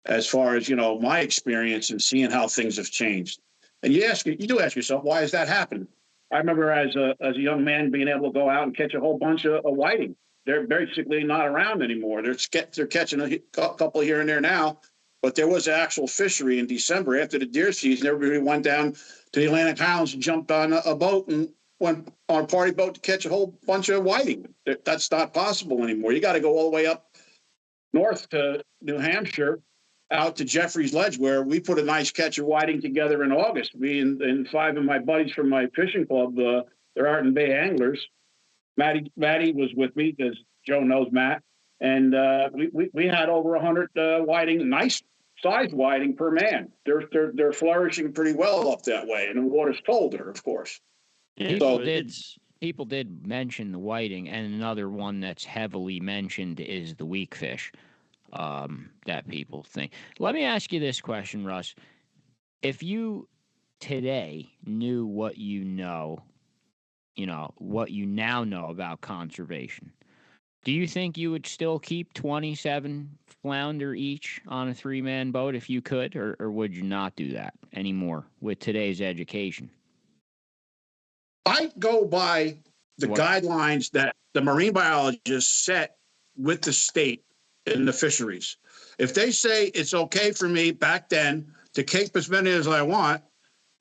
as far as, my experience and seeing how things have changed. And you do ask yourself, why has that happened? I remember as a young man being able to go out and catch a whole bunch of whiting. They're basically not around anymore. They're catching a couple here and there now, but there was an actual fishery in December after the deer season. Everybody went down to the Atlantic Highlands and jumped on a boat and went on a party boat to catch a whole bunch of whiting. That's not possible anymore. You got to go all the way up north to New Hampshire, out to Jeffrey's Ledge, where we put a nice catch of whiting together in August. Me and 5 of my buddies from my fishing club, the Raritan Bay Anglers. Matty was with me because Joe knows Matt, and we had over 100 whiting, nice size whiting per man. They're flourishing pretty well up that way, and the water's colder, of course. People did mention the whiting, and another one that's heavily mentioned is the weakfish. That people think. Let me ask you this question, Russ. If you today knew what you know, what you now know about conservation, do you think you would still keep 27 flounder each on a 3-man boat if you could, or would you not do that anymore with today's education? I go by the guidelines that the marine biologists set with the state in the fisheries. If they say it's okay for me back then to keep as many as I want,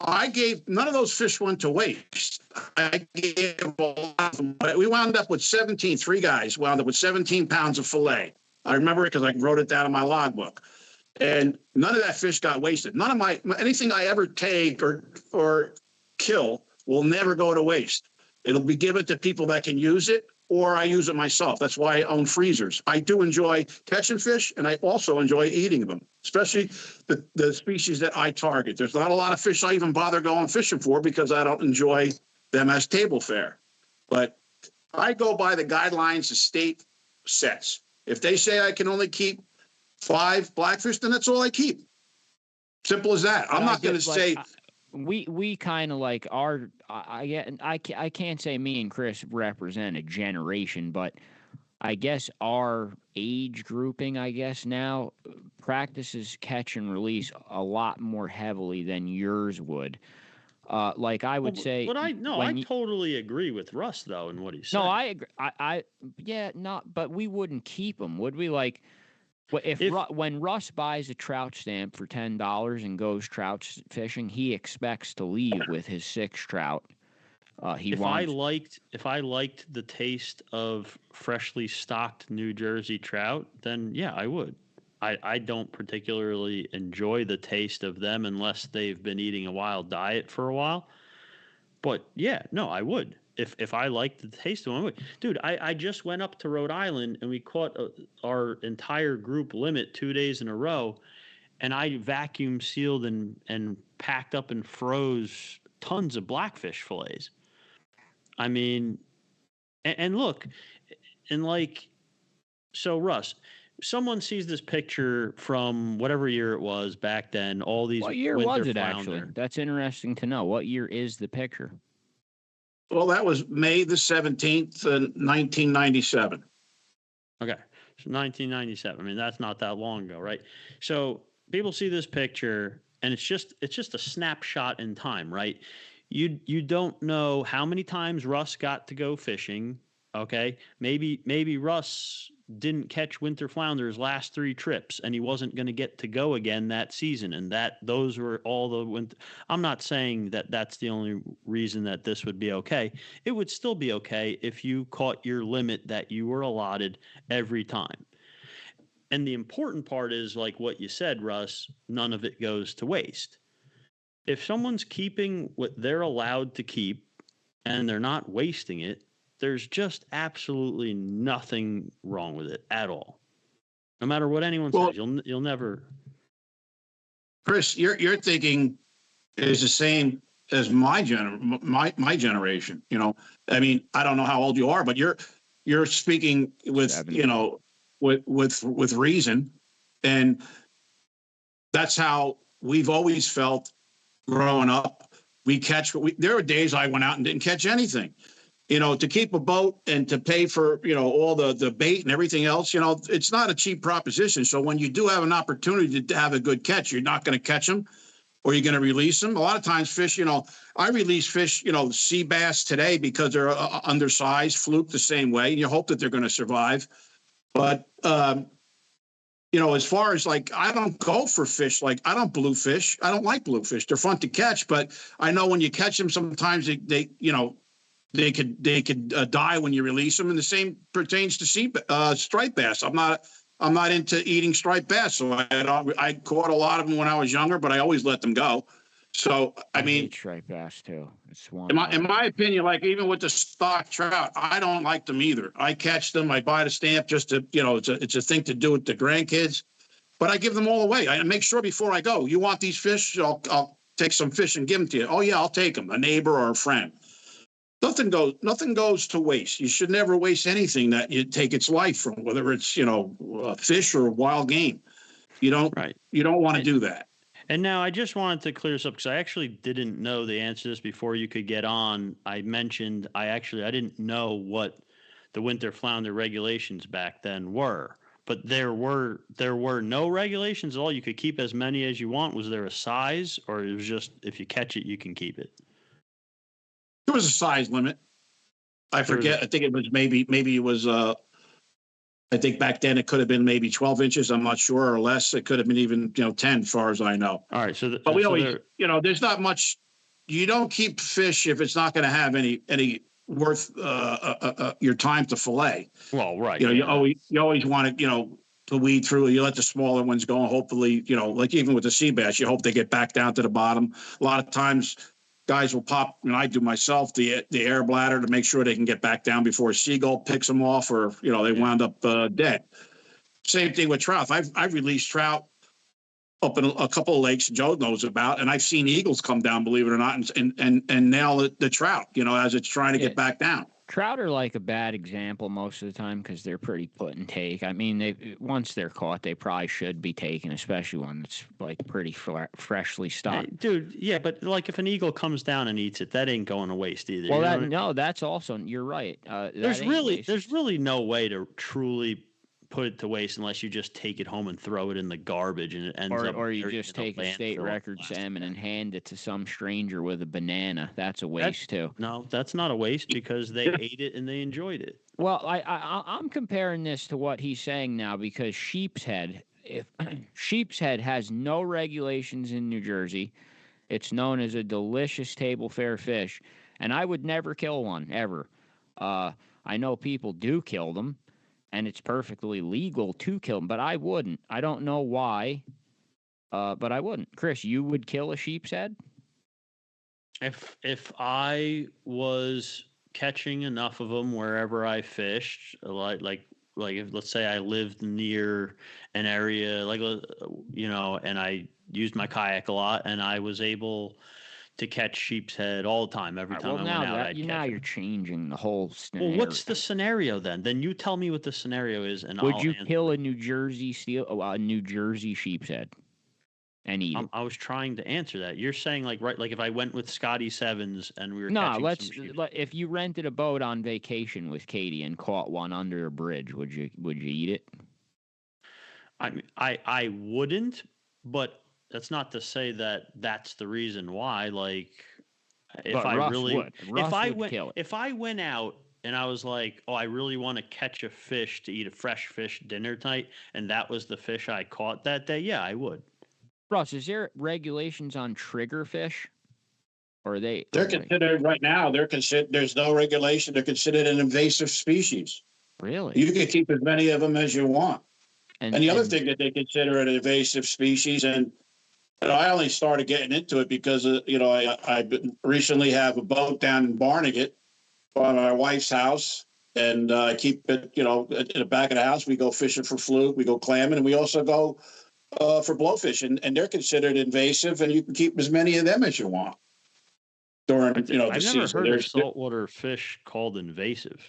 none of those fish went to waste. I gave a lot of them. We wound up with 3 guys wound up with 17 pounds of fillet. I remember it because I wrote it down in my logbook. And none of that fish got wasted. None of anything I ever take or kill will never go to waste. It'll be given to people that can use it, or I use it myself. That's why I own freezers. I do enjoy catching fish, and I also enjoy eating them, especially the species that I target. There's not a lot of fish I even bother going fishing for because I don't enjoy them as table fare. But I go by the guidelines the state sets. If they say I can only keep 5 blackfish, then that's all I keep. Simple as that. I'm not going to say... We kind of like I can't say me and Chris represent a generation, but I guess our age grouping, now practices catch and release a lot more heavily than yours would. Like I would say, but I totally agree with Russ though in what he said. No, I agree. But we wouldn't keep them, would we? Like, when Russ buys a trout stamp for $10 and goes trout fishing, he expects to leave with his 6 trout. If I liked the taste of freshly stocked New Jersey trout, then yeah, I would. I don't particularly enjoy the taste of them unless they've been eating a wild diet for a while. But yeah, no, I would. If I liked the taste of them, I would. Dude, I just went up to Rhode Island and we caught our entire group limit 2 days in a row, and I vacuum sealed and packed up and froze tons of blackfish fillets. I mean, and look, and like, so Russ, someone sees this picture from whatever year it was back then, all these. What year was it actually? That's interesting to know. What year is the picture? Well, that was May the 17th, 1997. Okay, so 1997. I mean, that's not that long ago, right? So people see this picture, and it's just a snapshot in time, right? You don't know how many times Russ got to go fishing. Okay, maybe Russ didn't catch winter flounders last 3 trips, and he wasn't going to get to go again that season, and those were all the winter. I'm not saying that that's the only reason that this would be okay. It would still be okay if you caught your limit that you were allotted every time. And the important part is, like what you said, Russ, none of it goes to waste. If someone's keeping what they're allowed to keep and they're not wasting it, there's just absolutely nothing wrong with it at all. No matter what anyone says, you'll never. Chris, your thinking is the same as my generation. I mean, I don't know how old you are, but you're speaking with 70. with reason, and that's how we've always felt growing up. There were days I went out and didn't catch anything. To keep a boat and to pay for, all the bait and everything else, it's not a cheap proposition. So when you do have an opportunity to have a good catch, you're not going to catch them, or you're going to release them. A lot of times fish, I release fish, sea bass today because they're undersized, fluke the same way. And you hope that they're going to survive. But, as far as like, I don't go for fish. Like I don't bluefish. I don't like bluefish. They're fun to catch, but I know when you catch them, sometimes they could die when you release them. And the same pertains to striped bass. I'm not into eating striped bass. So I caught a lot of them when I was younger, but I always let them go. So, I mean, hate striped bass too. It's one. In my opinion, like even with the stock trout, I don't like them either. I catch them. I buy the stamp just to, it's a thing to do with the grandkids, but I give them all away. I make sure before I go, you want these fish? I'll take some fish and give them to you. Oh yeah, I'll take them. A neighbor or a friend. Nothing goes to waste. You should never waste anything that you take its life from, whether it's, a fish or a wild game. You don't want to do that. And now I just wanted to clear this up because I actually didn't know the answer to this before you could get on. I mentioned I didn't know what the winter flounder regulations back then were, but there were no regulations at all. You could keep as many as you want. Was there a size, or it was just if you catch it, you can keep it? There was a size limit. I forget. I think it was maybe it was. I think back then it could have been maybe 12 inches. I'm not sure, or less. It could have been even 10, as far as I know. All right. But we always, there's not much. You don't keep fish if it's not going to have any worth your time to fillet. Well, right. You always want to to weed through. You let the smaller ones go, and hopefully like even with the sea bass, you hope they get back down to the bottom. A lot of times guys will pop, and I do myself, the air bladder to make sure they can get back down before a seagull picks them off, or they wound up dead. Same thing with trout. I've released trout up in a couple of lakes Joe knows about, and I've seen eagles come down, believe it or not, and nail the trout, as it's trying to get back down. Trout are like a bad example most of the time because they're pretty put and take. I mean, once they're caught, they probably should be taken, especially one that's like pretty freshly stocked. Hey, dude, yeah, but like if an eagle comes down and eats it, that ain't going to waste either. Well, that's also, you're right. There's really no way to truly put it to waste unless you just take it home and throw it in the garbage, and it ends up. Or you just take a state record salmon and hand it to some stranger with a banana. That's a waste too. No, that's not a waste because they ate it and they enjoyed it. Well, I'm comparing this to what he's saying now because sheepshead has no regulations in New Jersey. It's known as a delicious table fare fish, and I would never kill one ever. I know people do kill them. And it's perfectly legal to kill them, but I wouldn't. I don't know why, but I wouldn't. Chris, you would kill a sheep's head? If I was catching enough of them wherever I fished, like if let's say I lived near an area, and I used my kayak a lot, and I was able to catch sheep's head all the time. Every time I went out, now you're changing the whole scenario. Well, what's the scenario then? Then you tell me what the scenario is, and would you kill a New Jersey sheep's head and eat it? I was trying to answer that. You're saying like if I went with Scotty Sevens and we were catching if you rented a boat on vacation with Katie and caught one under a bridge, would you eat it? I wouldn't, but that's not to say that that's the reason why. Like, if I went out and I was like, oh, I really want to catch a fish to eat a fresh fish dinner tonight, and that was the fish I caught that day, yeah, I would. Russ, is there regulations on triggerfish? Or are they? They're considered right now. There's no regulation. They're considered an invasive species. Really? You can keep as many of them as you want. And the other thing that they consider an invasive species, and I only started getting into it because, I recently have a boat down in Barnegat by my wife's house, and I keep it, in the back of the house. We go fishing for fluke, we go clamming, and we also go for blowfish, and they're considered invasive, and you can keep as many of them as you want during, the season. I've never heard of saltwater fish called invasive.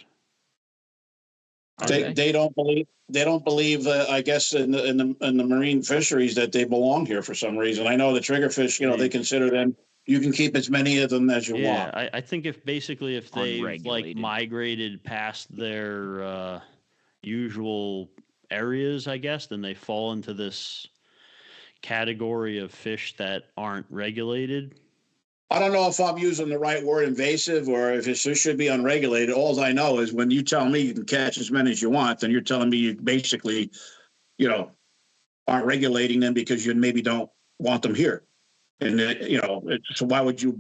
They don't believe I guess in the marine fisheries that they belong here for some reason. I know the triggerfish, they consider them you can keep as many of them as you want. I think if they've like Unregulated. migrated past their usual areas, I guess, then they fall into this category of fish that aren't regulated. I don't know if I'm using the right word, invasive, or if it should be unregulated. All I know is when you tell me you can catch as many as you want, then you're telling me you basically, aren't regulating them because you maybe don't want them here. And, so why would you,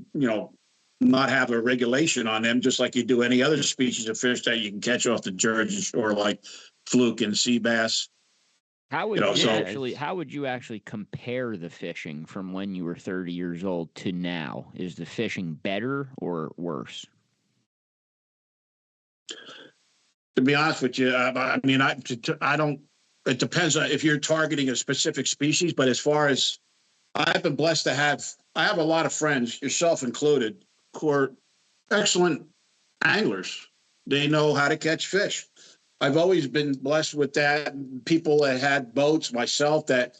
not have a regulation on them, just like you do any other species of fish that you can catch off the Jersey Shore, like fluke and sea bass? How would you actually compare the fishing from when you were 30 years old to now? Is the fishing better or worse? To be honest with you, I don't. It depends on if you're targeting a specific species. But as far as I've been blessed to have, I have a lot of friends, yourself included, who are excellent anglers. They know how to catch fish. I've always been blessed with that. People that had boats, myself, that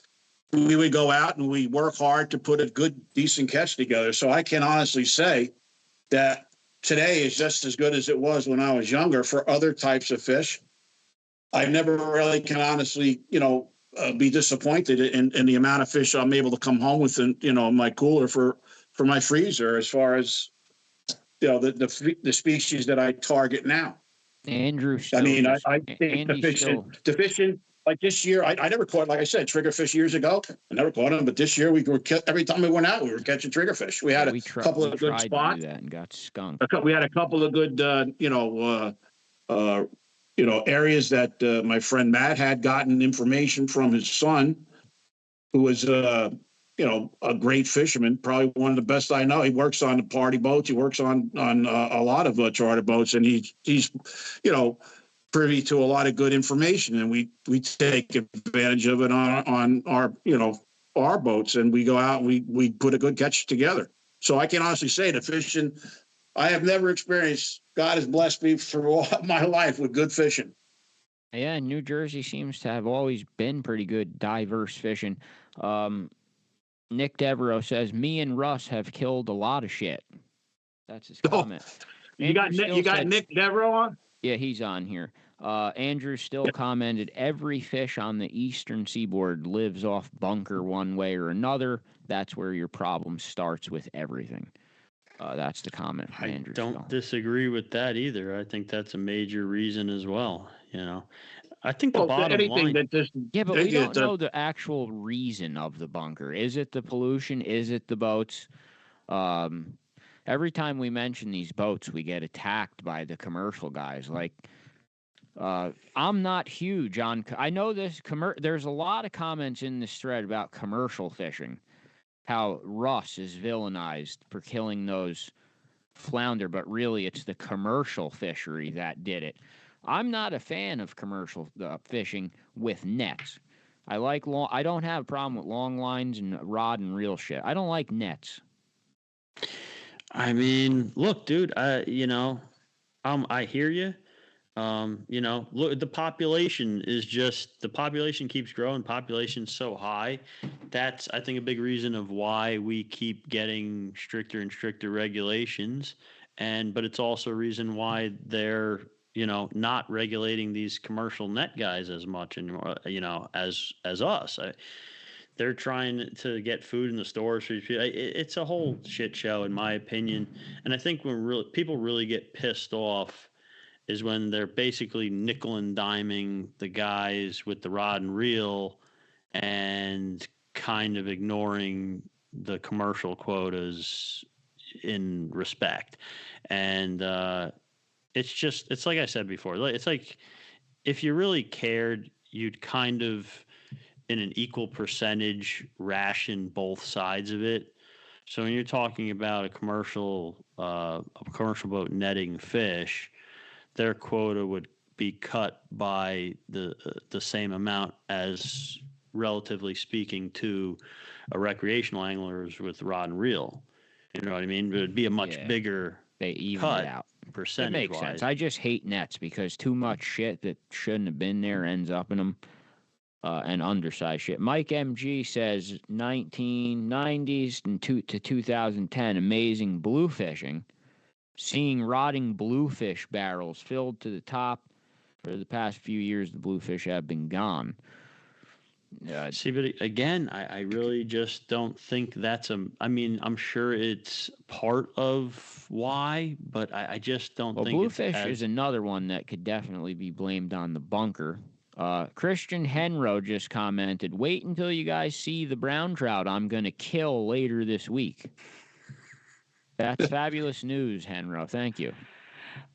we would go out and we work hard to put a good, decent catch together. So I can honestly say that today is just as good as it was when I was younger for other types of fish. I never really can honestly, be disappointed in the amount of fish I'm able to come home with in, my cooler for my freezer, as far as, the species that I target now. Andrew, I think the fishing, like this year, I never caught, like I said, triggerfish years ago. I never caught them, but this year every time we went out, we were catching triggerfish. We had a couple of good spots. And got skunked. We had a couple of good, areas that my friend Matt had gotten information from his son, who was a great fisherman, probably one of the best I know. He works on the party boats. He works on a lot of charter boats, and he's privy to a lot of good information, and we take advantage of it on our boats, and we go out and we put a good catch together. So I can honestly say the fishing, I have never experienced. God has blessed me for all my life with good fishing. Yeah, New Jersey seems to have always been pretty good, diverse fishing. Nick Devereaux says, me and Russ have killed a lot of shit. That's his comment. You got Nick Devereaux on? Yeah, he's on here. Andrew still commented, every fish on the eastern seaboard lives off bunker one way or another. That's where your problem starts with everything. That's the comment from Andrew. I don't disagree with that either. I think that's a major reason as well. I think the bottom line. But we don't know the actual reason of the bunker. Is it the pollution? Is it the boats? Every time we mention these boats, we get attacked by the commercial guys. Like, I'm not huge on. I know this. There's a lot of comments in this thread about commercial fishing. How Russ is villainized for killing those flounder, but really it's the commercial fishery that did it. I'm not a fan of commercial fishing with nets. I don't have a problem with long lines and rod and reel shit. I don't like nets. I mean, look, dude, I hear you. Look, the population keeps growing. Population's so high. That's, I think, a big reason of why we keep getting stricter and stricter regulations. But it's also a reason why they're, not regulating these commercial net guys as much anymore, as us. They're trying to get food in the stores. It's a whole shit show, in my opinion. And I think when people really get pissed off is when they're basically nickel and diming the guys with the rod and reel and kind of ignoring the commercial quotas in respect. And it's like I said before, it's like if you really cared, you'd kind of in an equal percentage ration both sides of it. So when you're talking about a commercial boat netting fish, their quota would be cut by the same amount as, relatively speaking, to a recreational anglers with rod and reel. You know what I mean? But it'd be a much bigger cut it out percentage. It makes sense. I just hate nets because too much shit that shouldn't have been there ends up in them. and undersized shit. Mike MG says 1990s to 2010, amazing blue fishing. Seeing rotting bluefish barrels filled to the top. For the past few years, the bluefish have been gone. See, but again, I really just don't think that's I mean, I'm sure it's part of why, but I just don't think bluefish is another one that could definitely be blamed on the bunker. Christian Henro just commented, wait until you guys see the brown trout I'm going to kill later this week. That's fabulous news, Henro. Thank you.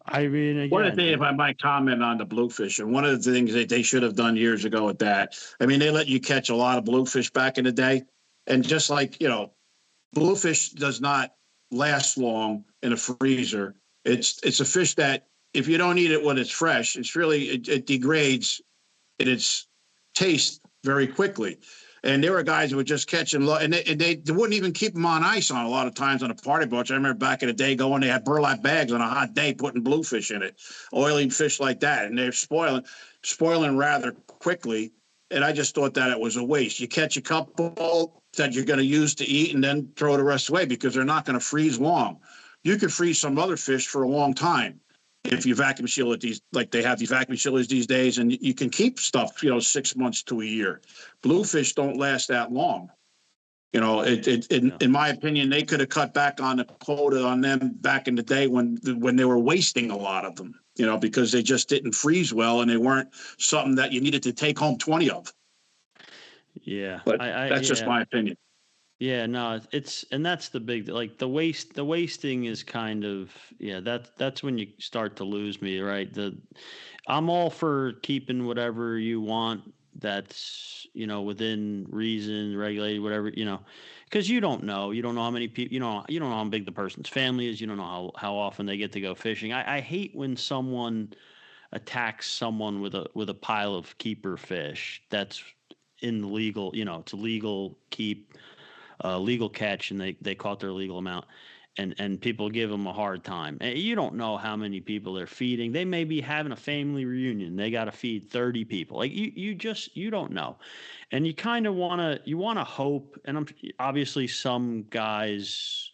I mean, again, one of the things, if I might comment on the bluefish, and one of the things that they should have done years ago with that, I mean, they let you catch a lot of bluefish back in the day. And just like, bluefish does not last long in a freezer. It's a fish that if you don't eat it when it's fresh, it's really, it degrades in its taste very quickly. And there were guys who would just catch them, and they wouldn't even keep them on ice on a lot of times on the party boats. I remember back in the day going, they had burlap bags on a hot day, putting bluefish in it, oiling fish like that, and they're spoiling rather quickly. And I just thought that it was a waste. You catch a couple that you're going to use to eat and then throw the rest away because they're not going to freeze long. You could freeze some other fish for a long time if you vacuum seal it, like they have these vacuum sealers these days, and you can keep stuff, 6 months to a year. Bluefish don't last that long. In my opinion, they could have cut back on the quota on them back in the day when they were wasting a lot of them, because they just didn't freeze well and they weren't something that you needed to take home 20 of. Yeah. But that's just my opinion. Yeah, no, and that's the big, like the wasting is kind of, that's when you start to lose me, right? I'm all for keeping whatever you want that's, within reason, regulated, whatever, because you don't know how many people, you don't know how big the person's family is. You don't know how often they get to go fishing. I hate when someone attacks someone with a pile of keeper fish that's in the legal, it's a legal keep. Legal catch, and they caught their legal amount, and people give them a hard time. And you don't know how many people they're feeding. They may be having a family reunion. They got to feed 30 people. Like you don't know, and you kind of want to hope. And obviously some guys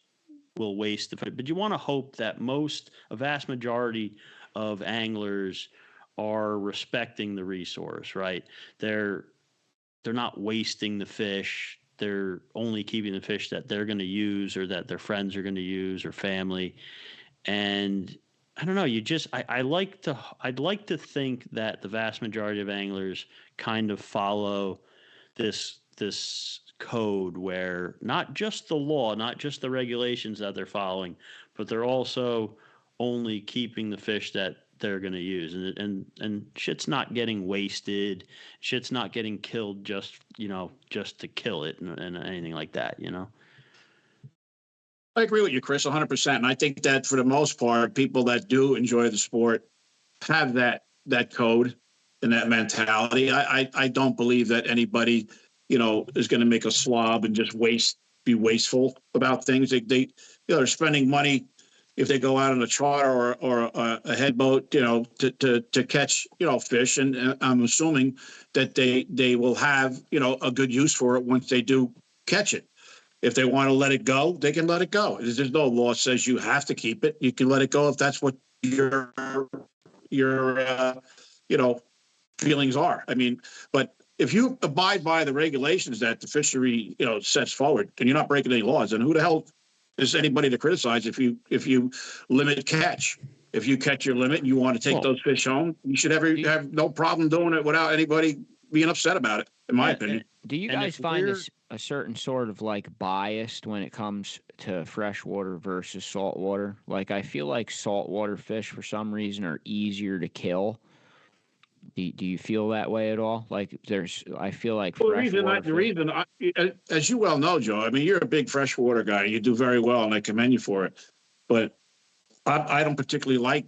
will waste the food, but you want to hope that a vast majority of anglers are respecting the resource, right? They're not wasting the fish. They're only keeping the fish that they're going to use or that their friends are going to use or family. And I don't know, I'd like to think that the vast majority of anglers kind of follow this code where not just the law, not just the regulations that they're following, but they're also only keeping the fish that they're going to use, and shit's not getting wasted, shit's not getting killed just to kill it and anything like that. I agree with you, Chris, 100%. And I think that for the most part, people that do enjoy the sport have that code and that mentality. I don't believe that anybody, is going to make a slob and just be wasteful about things. They're spending money if they go out on a charter or a head boat, to catch, fish. And I'm assuming that they will have, a good use for it once they do catch it. If they want to let it go, they can let it go. There's no law says you have to keep it. You can let it go if that's what your feelings are. I mean, but if you abide by the regulations that the fishery, sets forward, and you're not breaking any laws, then who the hell is anybody to criticize if you limit catch? If you catch your limit and you want to take those fish home, you should have no problem doing it without anybody being upset about it, in my opinion. Do you guys find a certain sort of like biased when it comes to freshwater versus saltwater? Like I feel like saltwater fish for some reason are easier to kill. Do you feel that way at all? Like I feel like the reason, as you well know, Joe, I mean, you're a big freshwater guy. You do very well, and I commend you for it. But I don't particularly like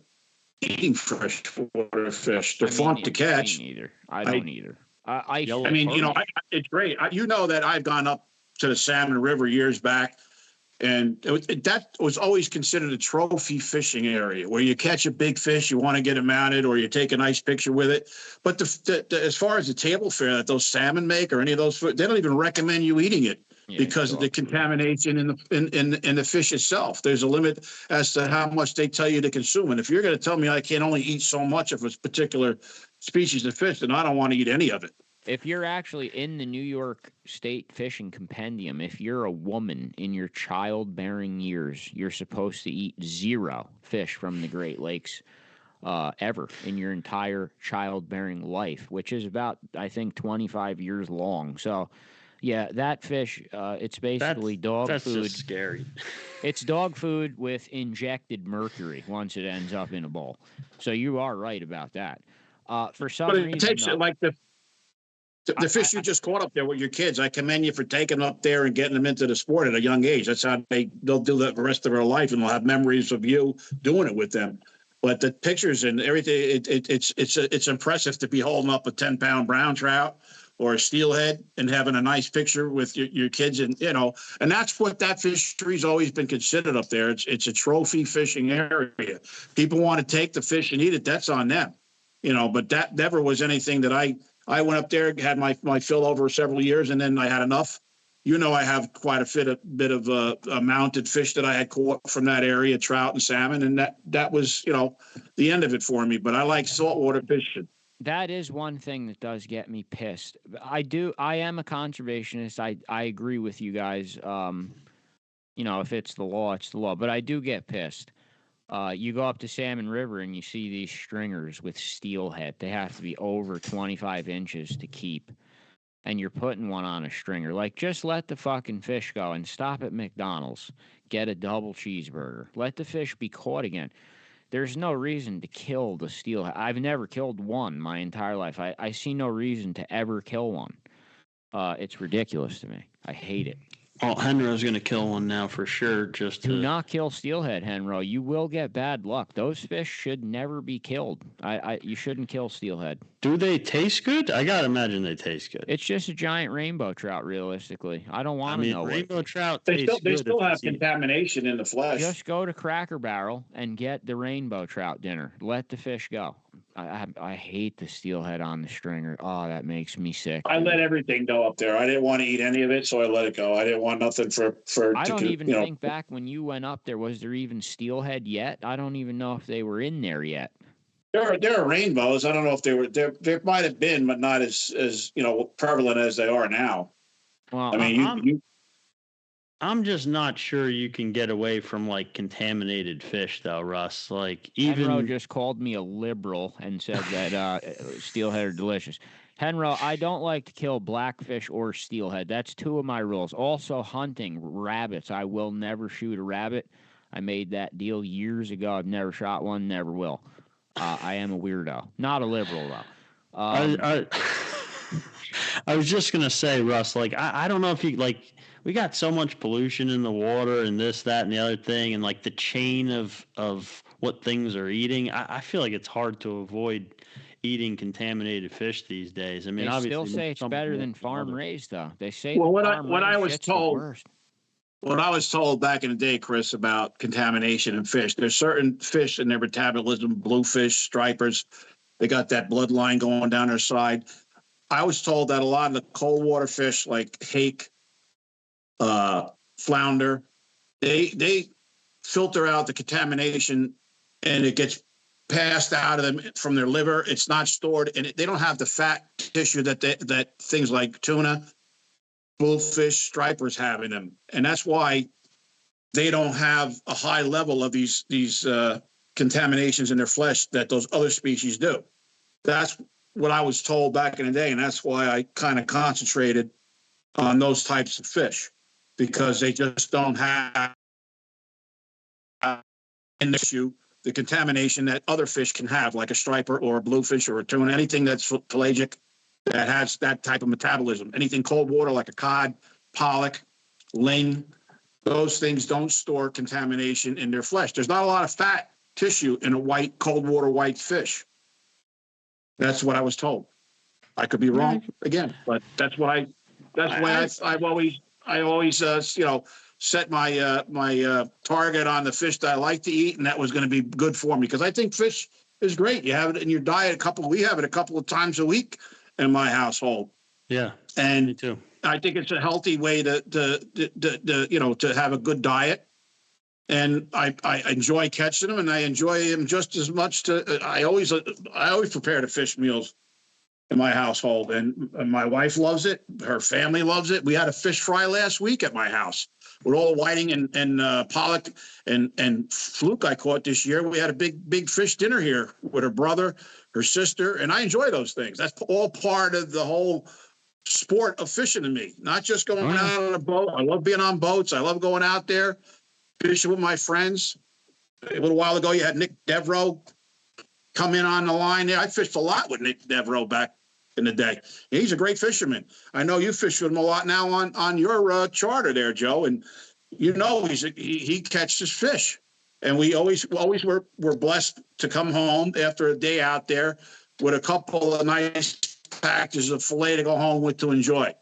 eating freshwater fish. They're fun to catch. I don't either. It's great. You know that I've gone up to the Salmon River years back And that was always considered a trophy fishing area where you catch a big fish, you want to get it mounted, or you take a nice picture with it. But as far as the table fare that those salmon make or any of those food, they don't even recommend you eating it because of the contamination in the fish itself. There's a limit as to how much they tell you to consume. And if you're going to tell me I can only eat so much of a particular species of fish, then I don't want to eat any of it. If you're actually in the New York State Fishing Compendium, if you're a woman in your childbearing years, you're supposed to eat 0 fish from the Great Lakes ever in your entire childbearing life, which is about, I think, 25 years long. So, yeah, that fish, it's basically dog food. That's just scary. It's dog food with injected mercury once it ends up in a bowl. So you are right about that. For some reason, it takes it like the fish you just caught up there with your kids. I commend you for taking them up there and getting them into the sport at a young age. That's how they'll do that the rest of their life, and they'll have memories of you doing it with them. But the pictures and everything, it's impressive to be holding up a 10-pound brown trout or a steelhead and having a nice picture with your kids, and and that's what that fishery's always been considered up there. It's a trophy fishing area. People want to take the fish and eat it. That's on them, But that never was anything that I went up there, had my fill over several years, and then I had enough. I have quite a bit of mounted fish that I had caught from that area, trout and salmon, and that was, the end of it for me. But I like saltwater fishing. That is one thing that does get me pissed. I am a conservationist. I agree with you guys. If it's the law, it's the law. But I do get pissed. You go up to Salmon River and you see these stringers with steelhead. They have to be over 25 inches to keep. And you're putting one on a stringer. Like, just let the fucking fish go and stop at McDonald's. Get a double cheeseburger. Let the fish be caught again. There's no reason to kill the steelhead. I've never killed one my entire life. I see no reason to ever kill one. It's ridiculous to me. I hate it. Well, Henro's going to kill one now for sure. Do not kill steelhead, Henro. You will get bad luck. Those fish should never be killed. You shouldn't kill steelhead. Do they taste good? I gotta imagine they taste good. It's just a giant rainbow trout, realistically. I don't want to know. Rainbow trout. They still have contamination in the flesh. Just go to Cracker Barrel and get the rainbow trout dinner. Let the fish go. I hate the steelhead on the stringer. Oh, that makes me sick. I let everything go up there. I didn't want to eat any of it, so I let it go. I didn't want nothing for. I don't even think back when you went up there. Was there even steelhead yet? I don't even know if they were in there yet. There are rainbows. I don't know if they were there. There might have been, but not as prevalent as they are now. Well, I'm just not sure you can get away from like contaminated fish, though, Russ. Like Henro just called me a liberal and said that steelhead are delicious. Henro, I don't like to kill blackfish or steelhead. That's 2 of my rules. Also, hunting rabbits. I will never shoot a rabbit. I made that deal years ago. I've never shot one. Never will. I am a weirdo. Not a liberal, though. I was just gonna say, Russ. Like I don't know if you like. We got so much pollution in the water and this, that, and the other thing, and like the chain of what things are eating. I feel like it's hard to avoid eating contaminated fish these days. I mean, they obviously still say it's better than farm raised, though. They say what I was told back in the day, Chris, about contamination in fish. There's certain fish in their metabolism, bluefish, stripers. They got that bloodline going down their side. I was told that a lot of the cold water fish like hake, flounder, they filter out the contamination and it gets passed out of them from their liver. It's not stored, and they don't have the fat tissue that things like tuna, bluefish, stripers have in them, and that's why they don't have a high level of these contaminations in their flesh that those other species do. That's what I was told back in the day, and that's why I kind of concentrated on those types of fish, because they just don't have an issue, the contamination that other fish can have, like a striper or a bluefish or a tuna, anything that's pelagic that has that type of metabolism. Anything cold water like a cod, pollock, ling, those things don't store contamination in their flesh. There's not a lot of fat tissue in a cold water white fish. That's what I was told. I could be wrong again, but that's why I've always set my target on the fish that I like to eat, and that was going to be good for me because I think fish is great. You have it in your diet we have it a couple of times a week in my household. Yeah, and me too. I think it's a healthy way to have a good diet. And I enjoy catching them, and I enjoy them just as much. I always prepare the fish meals in my household, and my wife loves it. Her family loves it. We had a fish fry last week at my house with all the whiting and pollock and fluke I caught this year. We had a big fish dinner here with her brother, her sister, and I enjoy those things. That's all part of the whole sport of fishing to me, not just going out on a boat. I love being on boats. I love going out there fishing with my friends. A little while ago, you had Nick Devereaux come in on the line there. I fished a lot with Nick Devereaux back in the day. He's a great fisherman. I know you fish with him a lot now on your charter there, Joe. And you know he catches fish. And we always were blessed to come home after a day out there with a couple of nice packages of filet to go home with to enjoy.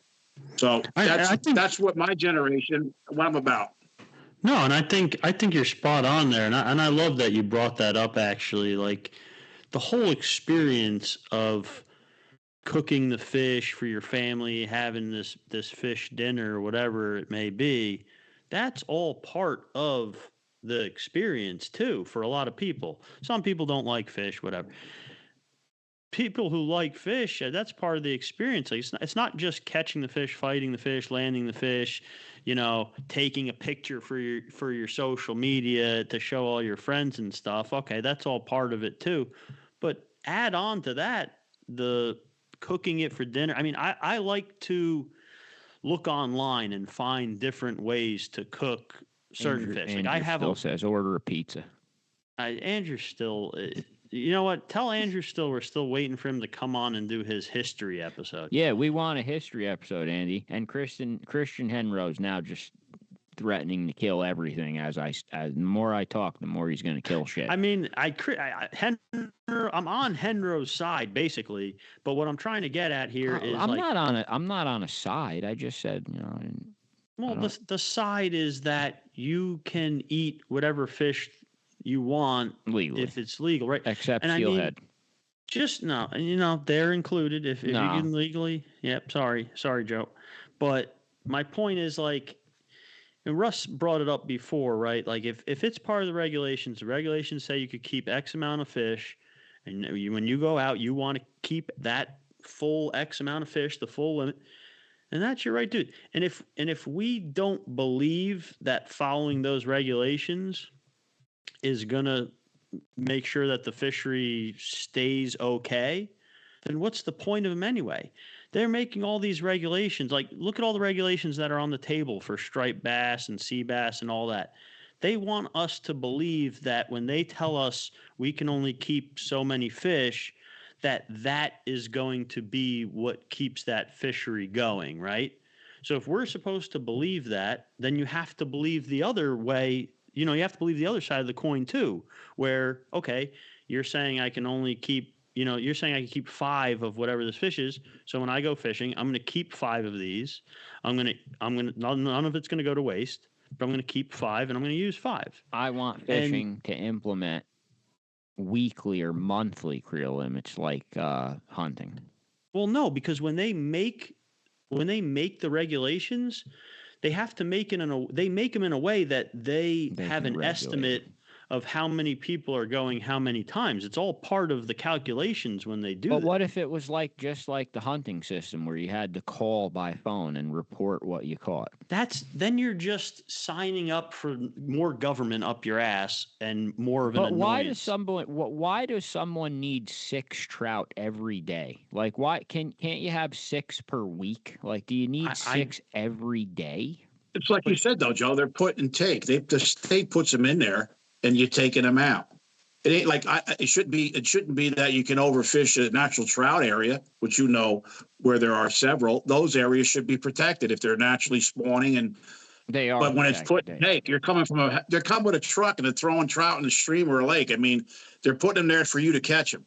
So that's what my generation, what I'm about. No, and I think you're spot on there, and I love that you brought that up. Actually, like the whole experience of cooking the fish for your family, having this fish dinner, or whatever it may be, that's all part of the experience too. For a lot of people, some people don't like fish, whatever. People who like fish, that's part of the experience. Like it's not just catching the fish, fighting the fish, landing the fish, taking a picture for your social media to show all your friends and stuff. Okay, that's all part of it too. But add on to that, the cooking it for dinner. I mean, I like to look online and find different ways to cook certain fish. Like Andrew still says order a pizza. Andrew still... You know what? Tell Andrew we're still waiting for him to come on and do his history episode. Yeah, we want a history episode, Andy. And Christian Henro's now just threatening to kill everything. As the more I talk, the more he's going to kill shit. I mean, I'm on Henro's side basically, but what I'm trying to get at here is I'm not on a side. I just said, the side is that you can eat whatever fish you want legally if it's legal, right? Except steelhead. Just no, they're included if you can legally. Yep. Sorry, Joe. But my point is and Russ brought it up before, right? Like if it's part of the regulations say you could keep X amount of fish, and when you go out, you want to keep that full X amount of fish, the full limit, and that's your right, dude. And if we don't believe that following those regulations is going to make sure that the fishery stays okay, then what's the point of them anyway? They're making all these regulations. Like, look at all the regulations that are on the table for striped bass and sea bass and all that. They want us to believe that when they tell us we can only keep so many fish, that is going to be what keeps that fishery going, right? So if we're supposed to believe that, then you have to believe the other way. You have to believe the other side of the coin too, where, okay, you're saying I can only keep, you're saying I can keep 5 of whatever this fish is. So when I go fishing, I'm going to keep 5 of these. None of it's going to go to waste, but I'm going to keep 5 and I'm going to use 5. I want fishing to implement weekly or monthly creel limits like hunting. Well, no, because when they make the regulations, they have to make them in a way that they have an estimate of how many people are going how many times. It's all part of the calculations when they do. But what if it was just like the hunting system where you had to call by phone and report what you caught? Then you're just signing up for more government up your ass and more of an annoyance. Why does someone need 6 trout every day? Like, why can't you have 6 per week? Like, do you need 6 every day? It's like you said though, Joe. They're put and take. The state puts them in there, and you're taking them out. It ain't like it shouldn't be that you can overfish a natural trout area, which where there are several. Those areas should be protected if they're naturally spawning, and they are. But when it's put and take, they're coming with a truck and they're throwing trout in the stream or a lake. I mean, they're putting them there for you to catch them.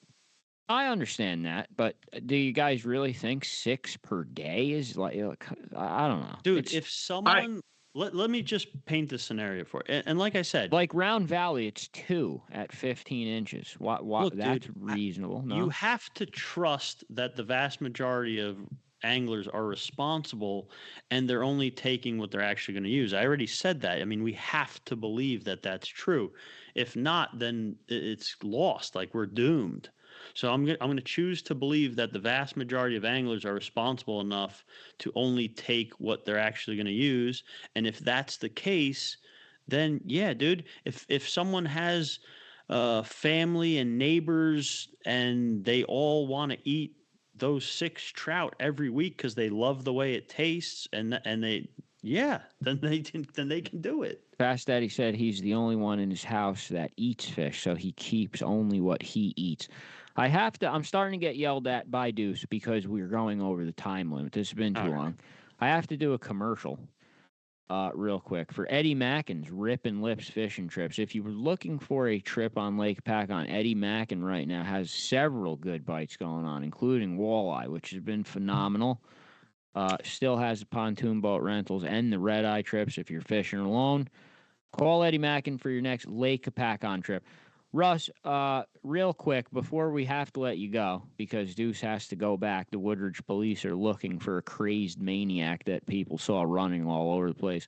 I understand that, but do you guys really think 6 per day is like I don't know, dude? If someone Let me just paint the scenario for it. And like I said, like Round Valley, it's 2 at 15 inches. Look, that's dude, reasonable. No? you have to trust that the vast majority of anglers are responsible and they're only taking what they're actually going to use. I already said that. I mean, we have to believe that that's true. If not, then it's lost. Like, we're doomed. So I'm going to choose to believe that the vast majority of anglers are responsible enough to only take what they're actually going to use. And if that's the case, then yeah, dude, if someone has family and neighbors and they all want to eat those 6 trout every week because they love the way it tastes, and they, yeah, then they can do it. Fast Daddy said he's the only one in his house that eats fish, so he keeps only what he eats. I'm starting to get yelled at by Deuce because we're going over the time limit. This has been too long. I have to do a commercial real quick for Eddie Mackin's Rippin' Lips fishing trips. If you were looking for a trip on Lake Pacon, Eddie Mackin right now has several good bites going on, including walleye, which has been phenomenal. Still has the pontoon boat rentals and the red-eye trips if you're fishing alone. Call Eddie Mackin for your next Lake Pacon trip. Russ, real quick, before we have to let you go, because Deuce has to go back, the Woodridge police are looking for a crazed maniac that people saw running all over the place.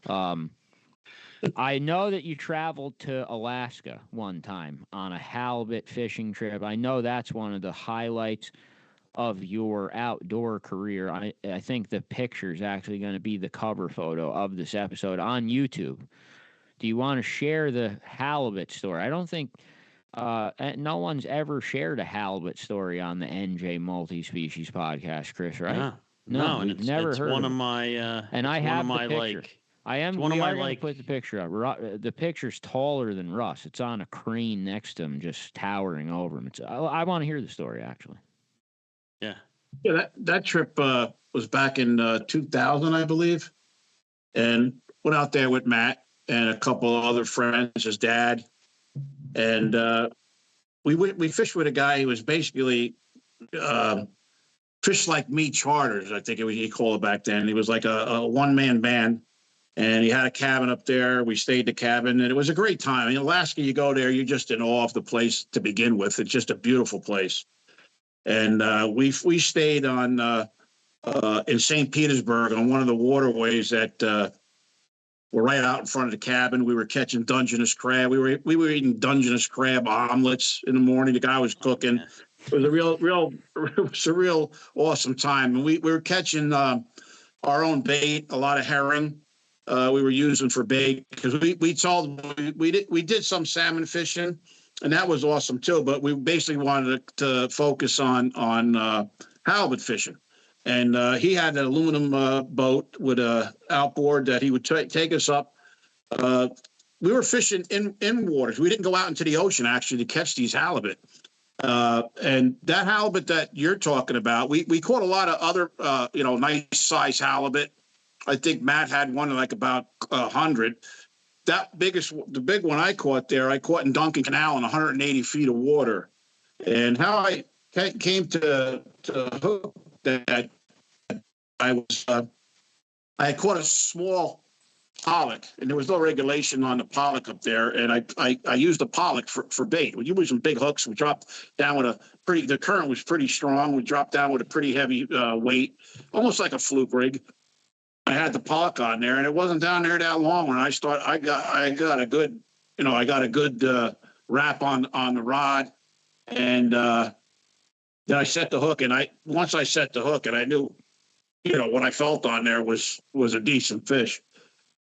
I know that you traveled to Alaska one time on a halibut fishing trip. I know that's one of the highlights of your outdoor career. I think the picture is actually going to be the cover photo of this episode on YouTube. Do you want to share the halibut story? I don't think no one's ever shared a halibut story on the NJ Multi-Species podcast, Chris, right? No, and we've never heard one of of my and I have one the of my picture. like I am. one of we my are going to like put the picture up. The picture's taller than Russ. It's on a crane next to him, just towering over him. I want to hear the story, actually. Yeah. Yeah, that trip was back in 2000, I believe, and went out there with Matt and a couple of other friends, his dad, and we fished with a guy who was basically fish like me charters, I think he called it back then. He was like a one-man band, and he had a cabin up there. We stayed in the cabin, and it was a great time. In Alaska, you go there, you're just in awe of the place to begin with. It's just a beautiful place. And we stayed on in St. Petersburg on one of the waterways that were right out in front of the cabin. We were catching Dungeness crab. We were eating Dungeness crab omelets in the morning. The guy was cooking. It was a real awesome time. And we were catching our own bait, a lot of herring. We were using for bait because we did some salmon fishing, and that was awesome too. But we basically wanted to focus on halibut fishing. And he had an aluminum boat with a outboard that he would take us up. We were fishing in waters. We didn't go out into the ocean actually to catch these halibut. And that halibut that you're talking about, we caught a lot of other nice size halibut. I think Matt had one like about 100. The big one I caught in Duncan Canal in 180 feet of water. And how I came to hook that, I had caught a small pollock, and there was no regulation on the pollock up there, and I used the pollock for bait. We used some big hooks. We dropped down with the current was pretty strong. We dropped down with a pretty heavy weight, almost like a fluke rig. I had the pollock on there, and it wasn't down there that long when I got a good wrap on the rod, and then I set the hook, and once I set the hook, and I knew, what I felt on there was a decent fish.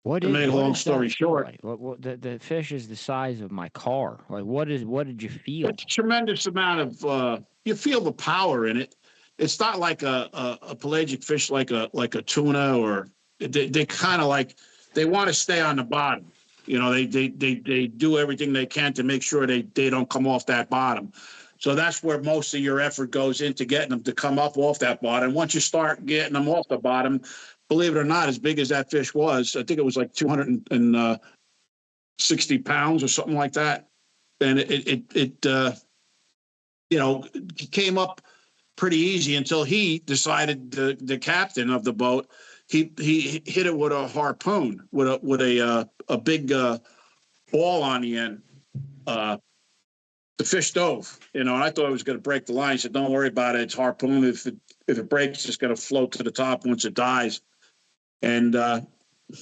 To make a long story short, the fish is the size of my car. Like, what did you feel? It's a tremendous amount of you feel the power in it. It's not like a pelagic fish like a tuna, or they kind of like they want to stay on the bottom. They do everything they can to make sure they don't come off that bottom. So that's where most of your effort goes into getting them to come up off that bottom. Once you start getting them off the bottom, believe it or not, as big as that fish was, I think it was like 260 pounds or something like that. And it came up pretty easy until he decided, the captain of the boat he hit it with a harpoon with a big ball on the end. The fish dove, and I thought it was going to break the line. He said, "Don't worry about it. It's harpoon. If it breaks, it's going to float to the top once it dies." And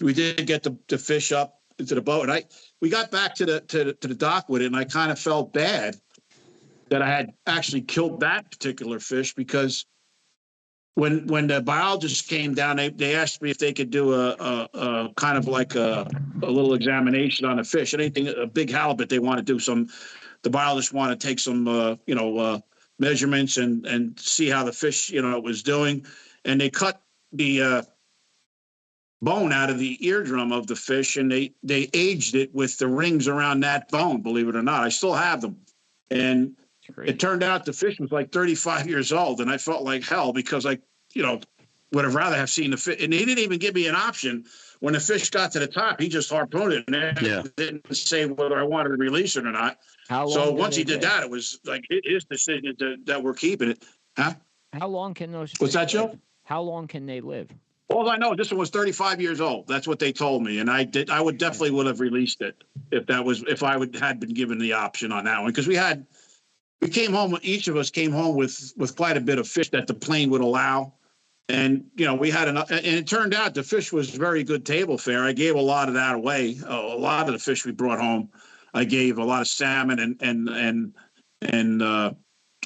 we did get the fish up into the boat, and we got back to the dock with it, and I kind of felt bad that I had actually killed that particular fish, because when the biologists came down, they asked me if they could do a kind of like a little examination on the fish. Anything, a big halibut, they want to do some. The biologists want to take some measurements and see how the fish was doing, and they cut the bone out of the eardrum of the fish, and they aged it with the rings around that bone. Believe it or not, I still have them, and it turned out the fish was like 35 years old, and I felt like hell, because I would have rather have seen the fish. And he didn't even give me an option. When the fish got to the top, he just harpooned it and didn't say whether I wanted to release it or not. So once he did that, it was like his decision that we're keeping it. Huh? How long can those fish What's that, Joe? live? How long can they live? All I know, this one was 35 years old. That's what they told me, and I would definitely have released it if I had been given the option on that one, because we came home. Each of us came home with quite a bit of fish that the plane would allow, and we had enough. And it turned out the fish was very good table fare. I gave a lot of that away. A lot of the fish we brought home, I gave a lot of salmon and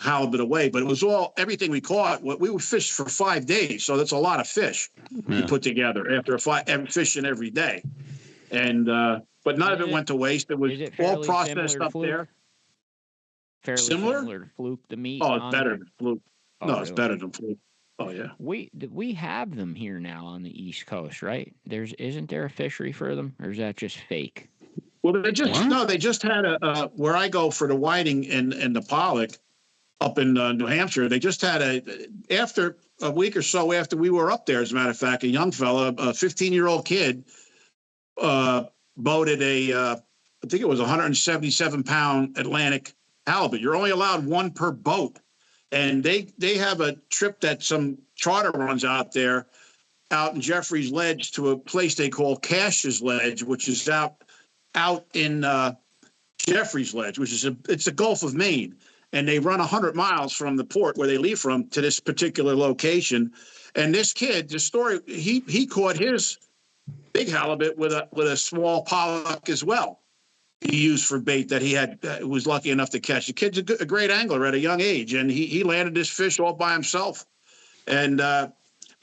halibut away. But it was everything we caught. We would fish for 5 days, so that's a lot of fish we put together after fishing every day. And but none of it went to waste. It was all processed up there. Fairly similar to fluke, the meat. Oh, it's better than fluke. No, it's better than fluke. Oh yeah. We have them here now on the East Coast, right? Isn't there a fishery for them, or is that just fake? Well, they just had where I go for the whiting and the pollock up in New Hampshire. They just had after a week or so after we were up there, as a matter of fact, a young fella, a 15-year-old kid, boated I think it was 177-pound Atlantic halibut. You're only allowed one per boat, and they have a trip that some charter runs out there, out in Jeffrey's Ledge, to a place they call Cash's Ledge, which is out in Jeffrey's Ledge, which is it's the Gulf of Maine, and they run 100 miles from the port where they leave from to this particular location. And this kid, the story, he caught his big halibut with a small pollock as well. He used for bait that he was lucky enough to catch. The kid's a great angler at a young age, and he landed this fish all by himself. And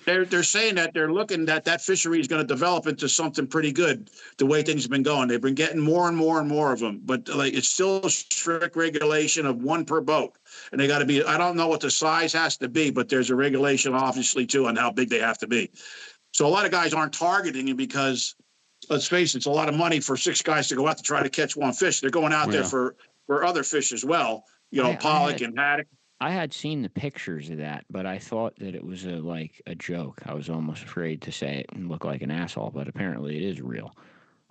they're saying that they're looking that fishery is going to develop into something pretty good. The way things have been going, they've been getting more and more and more of them. But it's still a strict regulation of one per boat, and they got to be. I don't know what the size has to be, but there's a regulation obviously too on how big they have to be. So a lot of guys aren't targeting it because, let's face it, it's a lot of money for 6 guys to go out to try to catch one fish. They're going out there for other fish as well, pollock and haddock. I had seen the pictures of that, but I thought that it was a joke. I was almost afraid to say it and look like an asshole, but apparently it is real.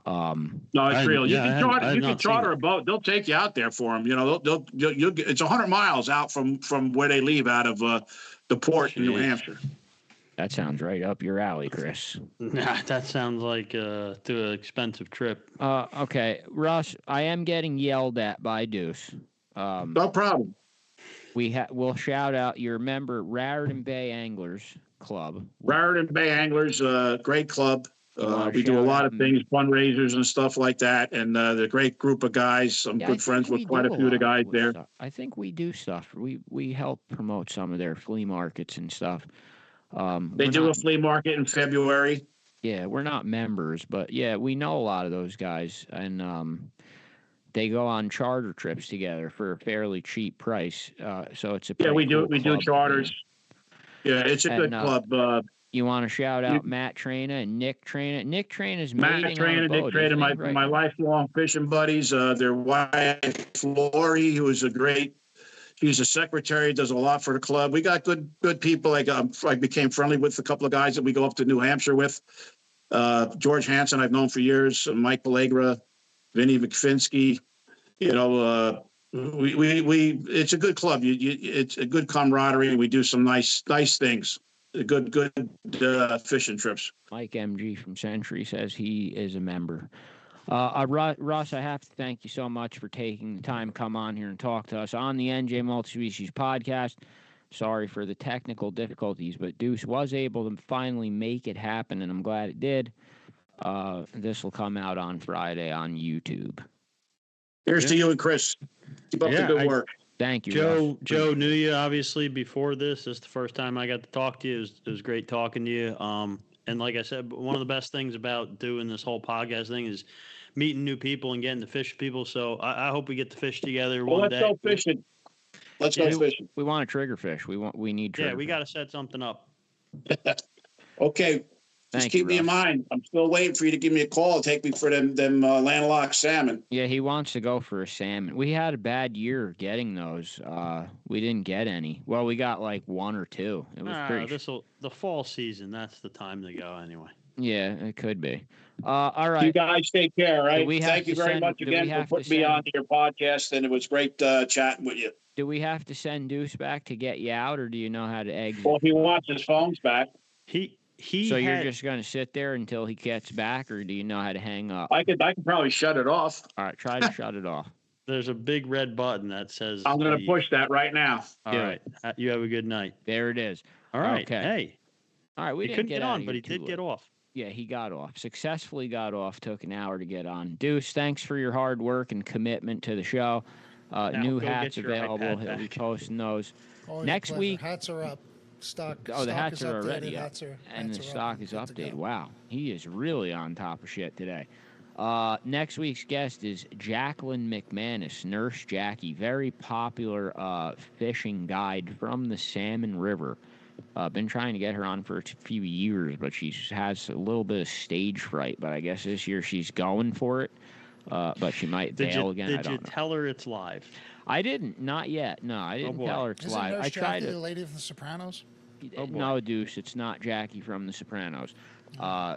No, it's real. You can charter a boat. They'll take you out there for them. It's 100 miles out from where they leave out of the port in New Hampshire. That sounds right up your alley, Chris. Nah, that sounds like to an expensive trip. Okay, Russ, I am getting yelled at by Deuce. No problem. We'll shout out your member, Raritan Bay Anglers Club. Raritan Bay Anglers, great club. We do a lot of things, fundraisers and stuff like that, and the great group of guys. I'm good friends with quite a few of the guys there. Stuff. I think we do stuff. We help promote some of their flea markets and stuff. They do a flea market in February. Yeah, we're not members, but yeah, we know a lot of those guys, and they go on charter trips together for a fairly cheap price. So it's a we do charters. Yeah, it's a good club. You want to shout out Matt Traina and Nick Traina? Nick Traina's Matt Traina, Nick Traina, my lifelong fishing buddies. Their wife Lori, who is he's a secretary, does a lot for the club. We got good people. I became friendly with a couple of guys that we go up to New Hampshire with. George Hansen, I've known for years. Mike Pellegra, Vinny McFinsky. It's a good club. It's a good camaraderie, and we do some nice things. good fishing trips. Mike MG from Century says he is a member. Russ, I have to thank you so much for taking the time to come on here and talk to us on the NJ Multispecies podcast. Sorry for the technical difficulties, but Deuce was able to finally make it happen, and I'm glad it did. This will come out on Friday on YouTube. Here's to you and Chris. Keep up the good work. Thank you, Joe. Russ. Joe knew you obviously before this. This is the first time I got to talk to you. It was great talking to you. And like I said, one of the best things about doing this whole podcast thing is meeting new people and getting to fish with people. So I hope we get to fish together one day. Let's go fishing. Let's go fishing. We want a triggerfish. We need triggerfish. Yeah, we got to set something up. Okay. Just keep me in mind. I'm still waiting for you to give me a call and take me for them landlocked salmon. Yeah, he wants to go for a salmon. We had a bad year getting those. We didn't get any. Well, we got like one or two. It was pretty. The fall season. That's the time to go anyway. Yeah, it could be. All right. You guys take care, right? Thank you very much again for putting me onto your podcast, and it was great chatting with you. Do we have to send Deuce back to get you out, or do you know how to exit? Well, if he wants his phones back. You're just going to sit there until he gets back, or do you know how to hang up? I could probably shut it off. All right, try to shut it off. There's a big red button that says... I'm going to push that right now. All right. You have a good night. There it is. All right. Okay. Hey. All right, we didn't couldn't get on, but he did get off. Yeah, he got off. Successfully got off. Took an hour to get on. Deuce, thanks for your hard work and commitment to the show. New hats available. He'll be posting those. Next week. Hats are up. Stock. Oh, the hats are updated. already up. And the stock is updated. Wow. He is really on top of shit today. Next week's guest is Jacqueline McManus, Nurse Jackie, very popular fishing guide from the Salmon River. Been trying to get her on for a few years, but she has a little bit of stage fright. But I guess this year she's going for it. But she might bail again. Did you tell her it's live? I didn't. Not yet. No, I didn't tell her it's live. Nurse I tried Jackie, to. the lady from The Sopranos? No, Deuce, it's not Jackie from The Sopranos.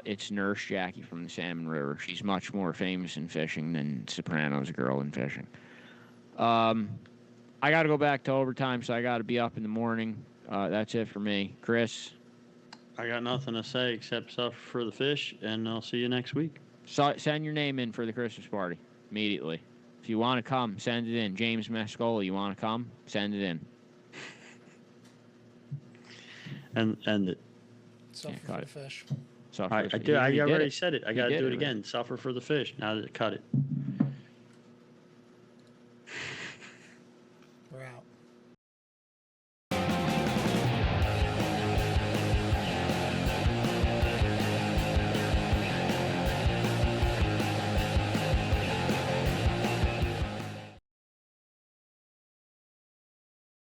It's Nurse Jackie from the Salmon River. She's much more famous in fishing than Sopranos girl in fishing. I got to go back to overtime, so I got to be up in the morning. That's it for me. Chris? I got nothing to say except suffer for the fish, and I'll see you next week. So, send your name in for the Christmas party immediately. If you want to come, send it in. James Mascola, you want to come? Send it in. And Suffer for the fish. Suffer. I already said it. I got to do it again. Suffer for the fish. Now that cut it.